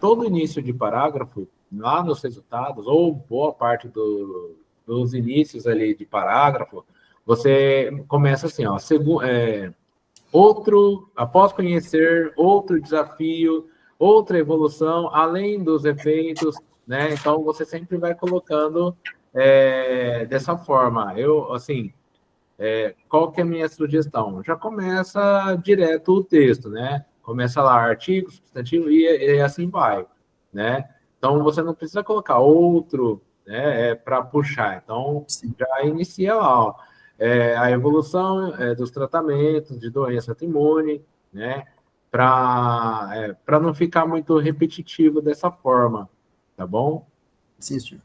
todo início de parágrafo, lá nos resultados, ou boa parte dos inícios ali de parágrafo, você começa assim, ó, após conhecer outro desafio, outra evolução, além dos efeitos, né? Então você sempre vai colocando dessa forma. Assim, qual que é a minha sugestão? Já começa direto o texto, né? Começa lá, artigo, substantivo, e assim vai, né? Então, você não precisa colocar outro, né, para puxar. Então, já inicia lá, ó, a evolução dos tratamentos de doença autoimune, né? Para não ficar muito repetitivo dessa forma, tá bom? Sim, senhor.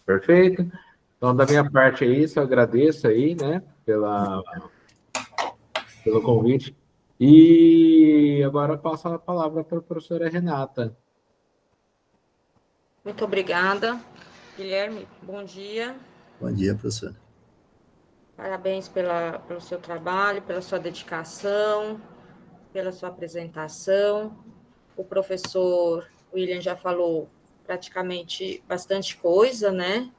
Perfeito? Então, da minha parte é isso, eu agradeço aí, né, pelo convite. E agora eu passo a palavra para a professora Renata. Muito obrigada. Guilherme, bom dia. Bom dia, professora. Parabéns pelo seu trabalho, pela sua dedicação, pela sua apresentação. O professor William já falou praticamente bastante coisa, né?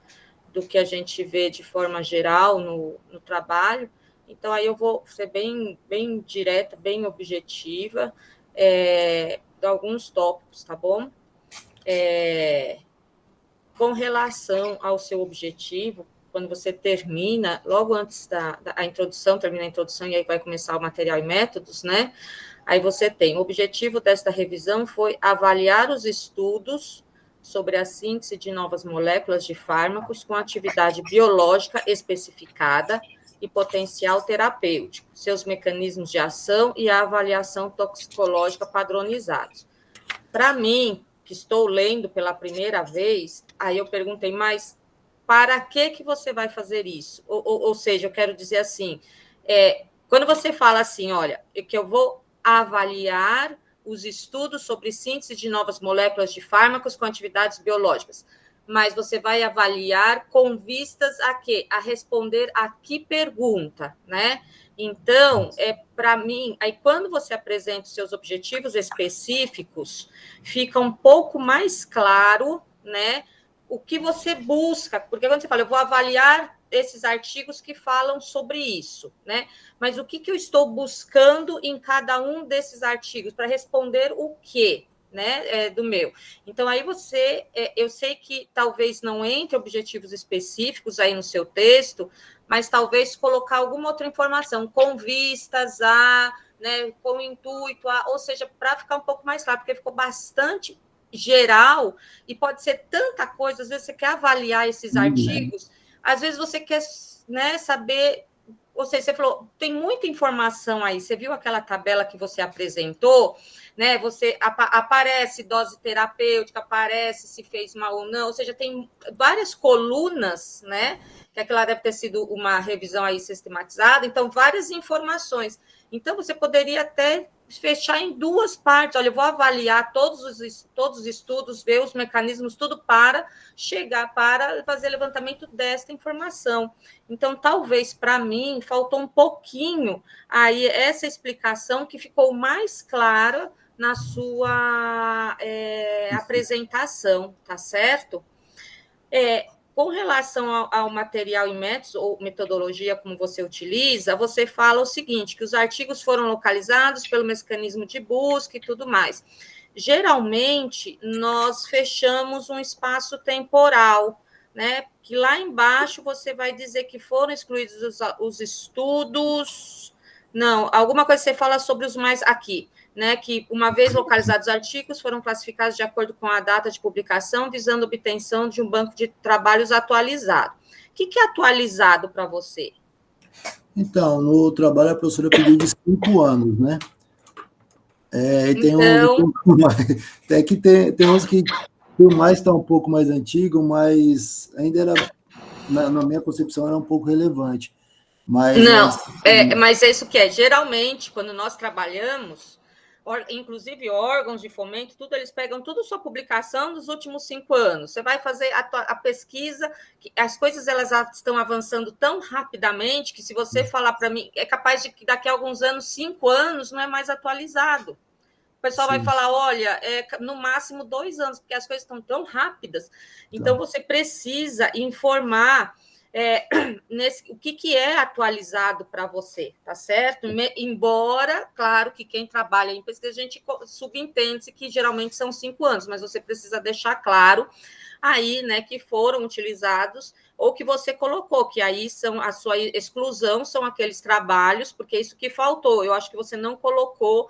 Do que a gente vê de forma geral no trabalho. Então, aí eu vou ser bem direta, bem objetiva, de alguns tópicos, tá bom? Com relação ao seu objetivo, quando você termina, logo antes da introdução, termina a introdução e aí vai começar o material e métodos, né? Aí você tem, o objetivo desta revisão foi avaliar os estudos sobre a síntese de novas moléculas de fármacos com atividade biológica especificada e potencial terapêutico, seus mecanismos de ação e a avaliação toxicológica padronizados. Para mim, que estou lendo pela primeira vez, aí eu perguntei, mas para que você vai fazer isso? Ou seja, eu quero dizer assim, quando você fala assim, olha, que eu vou avaliar os estudos sobre síntese de novas moléculas de fármacos com atividades biológicas, mas você vai avaliar com vistas a quê? A responder a que pergunta, né? Então, para mim, aí quando você apresenta os seus objetivos específicos, fica um pouco mais claro, né, o que você busca, porque quando você fala, eu vou avaliar esses artigos que falam sobre isso, né? Mas o que eu estou buscando em cada um desses artigos para responder o quê? Né, do meu. Então, aí eu sei que talvez não entre objetivos específicos aí no seu texto, mas talvez colocar alguma outra informação, com vistas a, né, com intuito a, ou seja, para ficar um pouco mais claro, porque ficou bastante geral e pode ser tanta coisa, às vezes você quer avaliar esses artigos, às vezes você quer, né, saber, ou seja, você falou, tem muita informação aí, você viu aquela tabela que você apresentou, né? Você aparece dose terapêutica, aparece se fez mal ou não, ou seja, tem várias colunas, né? Que aquela deve ter sido uma revisão aí sistematizada, então várias informações. Então você poderia até fechar em duas partes. Olha, eu vou avaliar todos os estudos, ver os mecanismos, tudo para chegar para fazer levantamento desta informação. Então, talvez para mim faltou um pouquinho aí essa explicação que ficou mais clara na sua apresentação, tá certo? Com relação ao material e métodos, ou metodologia como você utiliza, você fala o seguinte, que os artigos foram localizados pelo mecanismo de busca e tudo mais. Geralmente, nós fechamos um espaço temporal, né? Que lá embaixo você vai dizer que foram excluídos os estudos... Não, alguma coisa você fala sobre os mais aqui, né, que, uma vez localizados os artigos, foram classificados de acordo com a data de publicação, visando a obtenção de um banco de trabalhos atualizado. O que é atualizado para você? Então, no trabalho, a professora pediu de 5 anos, né? Tem uns que o mais está um pouco mais antigo, mas ainda era, na minha concepção, era um pouco relevante. Mas é isso que é. Geralmente, quando nós trabalhamos, inclusive órgãos de fomento, tudo, eles pegam tudo sua publicação dos últimos 5 anos. Você vai fazer a pesquisa, as coisas elas estão avançando tão rapidamente que se você falar para mim, é capaz de que daqui a alguns anos, 5 anos, não é mais atualizado. O pessoal vai falar, olha, no máximo 2 anos, porque as coisas estão tão rápidas. Então, você precisa informar o que é atualizado para você, tá certo? Embora, claro, que quem trabalha em pesquisa, a gente subentende que geralmente são 5 anos, mas você precisa deixar claro aí, né, que foram utilizados, ou que você colocou, que aí são a sua exclusão, são aqueles trabalhos, porque isso que faltou, eu acho que você não colocou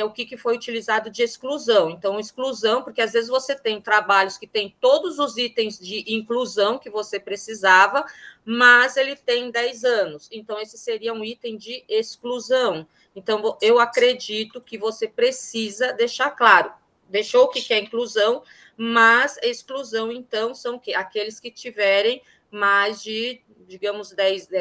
o que foi utilizado de exclusão. Então, exclusão, porque às vezes você tem trabalhos que tem todos os itens de inclusão que você precisava, mas ele tem 10 anos. Então, esse seria um item de exclusão. Então, eu acredito que você precisa deixar claro. Deixou o que é inclusão, mas exclusão, então, são aqueles que tiverem mais de, digamos,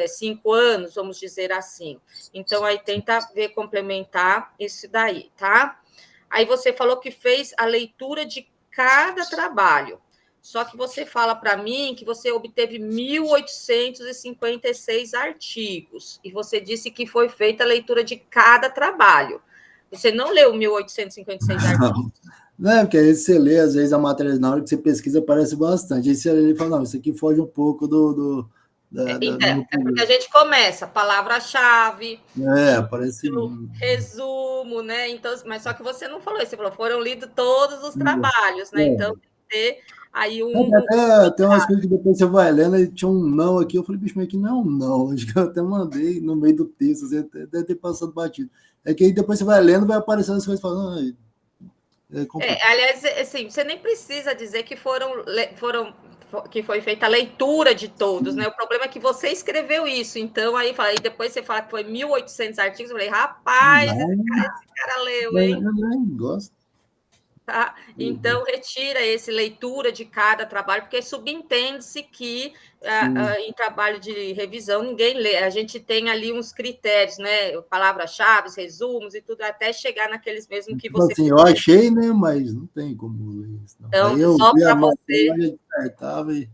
5 anos, vamos dizer assim. Então, aí tenta complementar isso daí, tá? Aí você falou que fez a leitura de cada trabalho, só que você fala para mim que você obteve 1.856 artigos, e você disse que foi feita a leitura de cada trabalho. Você não leu 1.856 artigos? Não, porque aí você lê, às vezes, a matéria, na hora que você pesquisa, parece bastante. Aí você lê e fala, não, isso aqui foge um pouco é porque a gente começa, palavra-chave, parece... resumo, né? Então, mas só que você não falou isso, você falou, foram lidos todos os trabalhos, né? Então, tem que ter aí tem umas coisas que depois você vai lendo, e tinha um não aqui, eu falei, bicho, mas aqui não é um não, acho que eu até mandei no meio do texto, você deve ter passado batido. É que aí depois você vai lendo, vai aparecendo as coisas, falando... aliás, assim, você nem precisa dizer que que foi feita a leitura de todos, né? O problema é que você escreveu isso, então aí depois você fala que foi 1.800 artigos, eu falei, rapaz, esse cara leu, hein? Eu gosto. Tá? Então, retira esse leitura de cada trabalho, porque subentende-se que em trabalho de revisão ninguém lê. A gente tem ali uns critérios, né? Palavras-chave, resumos e tudo, até chegar naqueles mesmo que você... Assim, eu achei, né? Mas não tem como ler isso. Não. Então, Aí eu só vi a para você... matéria, descartava e...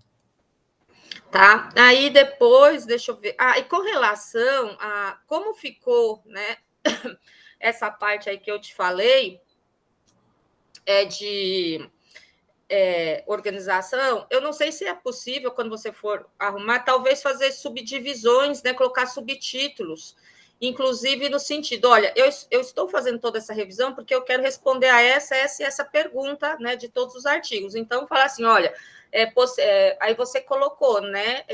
Tá? Aí depois, deixa eu ver... e com relação a como ficou, né? Essa parte aí que eu te falei, de organização, eu não sei se é possível, quando você for arrumar, talvez fazer subdivisões, né, colocar subtítulos, inclusive no sentido, olha, eu estou fazendo toda essa revisão porque eu quero responder a essa pergunta, né, de todos os artigos. Então, falar assim, olha, aí você colocou, né,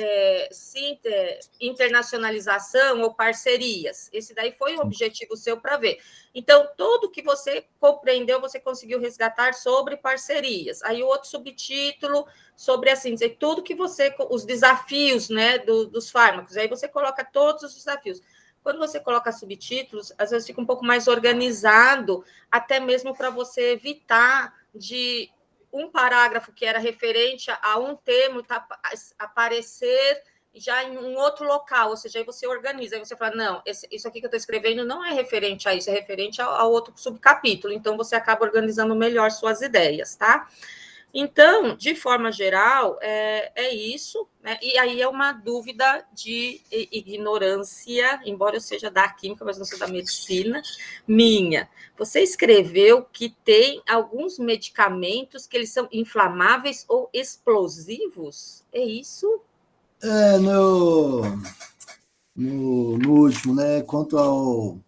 internacionalização ou parcerias. Esse daí foi o objetivo seu para ver. Então, tudo que você compreendeu, você conseguiu resgatar sobre parcerias. Aí, o outro subtítulo sobre, assim, dizer, tudo que você... Os desafios, né, dos fármacos. Aí, você coloca todos os desafios. Quando você coloca subtítulos, às vezes fica um pouco mais organizado, até mesmo para você evitar de um parágrafo que era referente a um termo aparecer já em um outro local, ou seja, aí você organiza, aí você fala, não, isso aqui que eu estou escrevendo não é referente a isso, é referente ao outro subcapítulo, então você acaba organizando melhor suas ideias, tá? Então, de forma geral, é isso, né? E aí é uma dúvida de ignorância, embora eu seja da química, mas não sou da medicina, minha. Você escreveu que tem alguns medicamentos que eles são inflamáveis ou explosivos? É isso? No último, né? Quanto ao...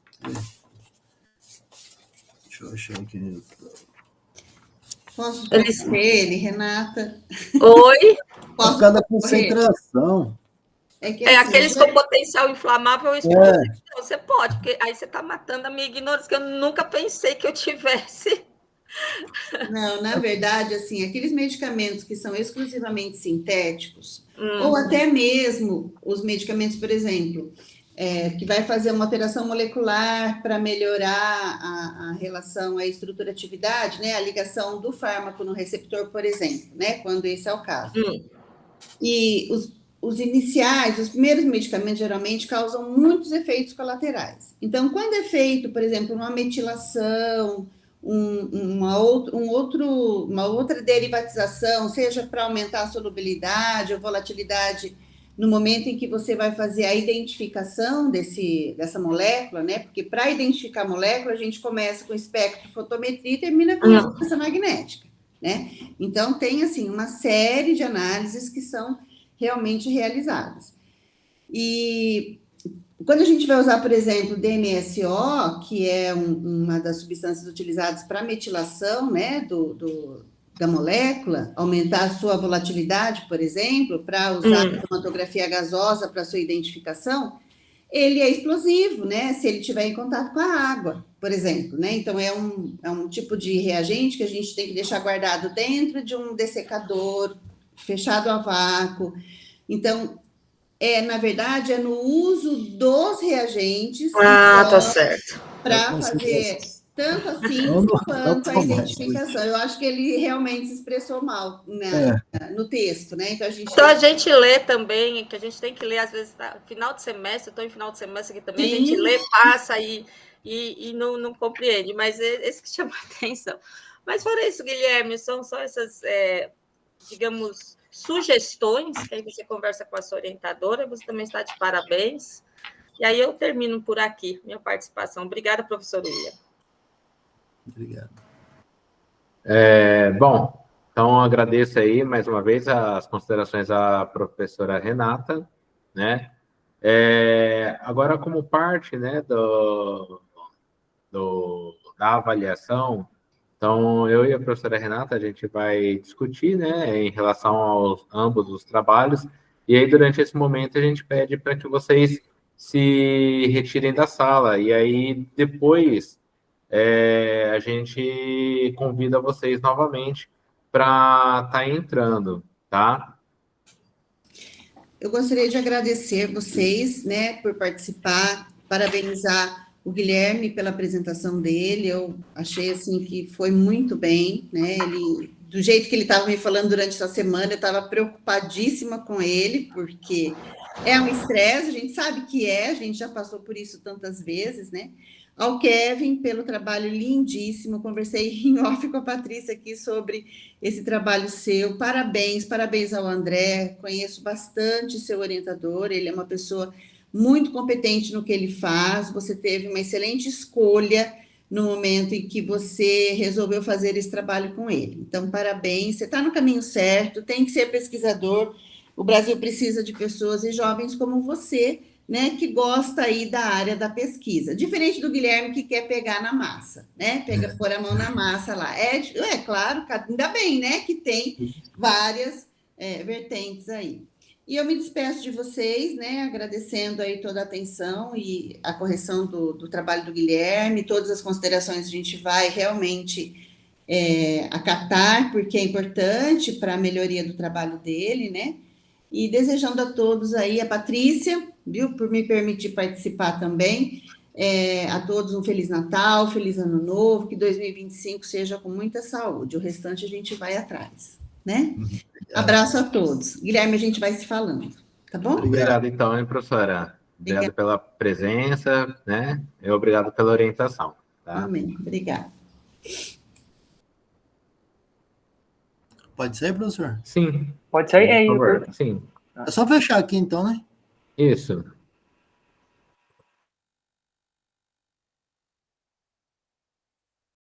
Deixa eu achar aqui. Posso correr ele, Renata? Oi? Posso Por causa da correr? concentração. Que, assim, aqueles com potencial inflamável ou explosivo. Não, você pode, porque aí você está matando a minha ignorância, que eu nunca pensei que eu tivesse. Não, na verdade, assim, aqueles medicamentos que são exclusivamente sintéticos, ou até mesmo os medicamentos, por exemplo, que vai fazer uma alteração molecular para melhorar a relação à estruturatividade, né, a ligação do fármaco no receptor, por exemplo, né, quando esse é o caso. E os iniciais, os primeiros medicamentos, geralmente, causam muitos efeitos colaterais. Então, quando é feito, por exemplo, uma metilação, uma outra derivatização, seja para aumentar a solubilidade ou volatilidade, no momento em que você vai fazer a identificação dessa molécula, né? Porque para identificar a molécula, a gente começa com espectrofotometria e termina com ressonância magnética, né? Então, tem, assim, uma série de análises que são realmente realizadas. E quando a gente vai usar, por exemplo, DMSO, que é uma das substâncias utilizadas para metilação, né, da molécula, aumentar a sua volatilidade, por exemplo, para usar a cromatografia gasosa para sua identificação, ele é explosivo, né, se ele estiver em contato com a água, por exemplo, né, então é um tipo de reagente que a gente tem que deixar guardado dentro de um dessecador, fechado a vácuo. Então, na verdade, é no uso dos reagentes tá certo. Para fazer tanto a síntese quanto a identificação. Eu acho que ele realmente se expressou mal no texto, né? Então, a gente lê também, que a gente tem que ler, às vezes, final de semestre, eu estou em final de semestre aqui também, a gente lê, passa e não compreende, mas esse que chama a atenção. Mas fora isso, Guilherme, são só essas, digamos, sugestões, que aí você conversa com a sua orientadora, você também está de parabéns. E aí eu termino por aqui minha participação. Obrigada, professor William. Obrigado. Bom, então agradeço aí mais uma vez as considerações à professora Renata, né? Agora, como parte, né, da avaliação, então eu e a professora Renata, a gente vai discutir, né, em relação aos ambos os trabalhos, e aí durante esse momento a gente pede para que vocês se retirem da sala, e aí depois a gente convida vocês novamente para estar entrando, tá? Eu gostaria de agradecer vocês, né, por participar, parabenizar o Guilherme pela apresentação dele, eu achei assim que foi muito bem, né? Ele, do jeito que ele estava me falando durante essa semana, eu estava preocupadíssima com ele, porque é um estresse, a gente sabe que a gente já passou por isso tantas vezes, né? Ao Kevin, pelo trabalho lindíssimo, conversei em off com a Patrícia aqui sobre esse trabalho seu, parabéns, parabéns ao André, conheço bastante seu orientador, ele é uma pessoa muito competente no que ele faz, você teve uma excelente escolha no momento em que você resolveu fazer esse trabalho com ele. Então, parabéns, você está no caminho certo, tem que ser pesquisador, o Brasil precisa de pessoas e jovens como você, né, que gosta aí da área da pesquisa, diferente do Guilherme que quer pegar na massa, né, pôr a mão na massa lá. É claro, ainda bem, né, que tem várias vertentes aí. E eu me despeço de vocês, né, agradecendo aí toda a atenção e a correção do trabalho do Guilherme, todas as considerações a gente vai realmente acatar, porque é importante para a melhoria do trabalho dele, né, e desejando a todos aí, a Patrícia, viu, por me permitir participar também, a todos um Feliz Natal, Feliz Ano Novo, que 2025 seja com muita saúde, o restante a gente vai atrás, né? Abraço a todos. Guilherme, a gente vai se falando, tá bom? Obrigado, então, hein, professora? Obrigado pela presença, né? E obrigado pela orientação. Tá? Amém. Obrigada. Pode ser, professor? Sim. Pode sair? Por favor. Sim. É só fechar aqui, então, né? Isso.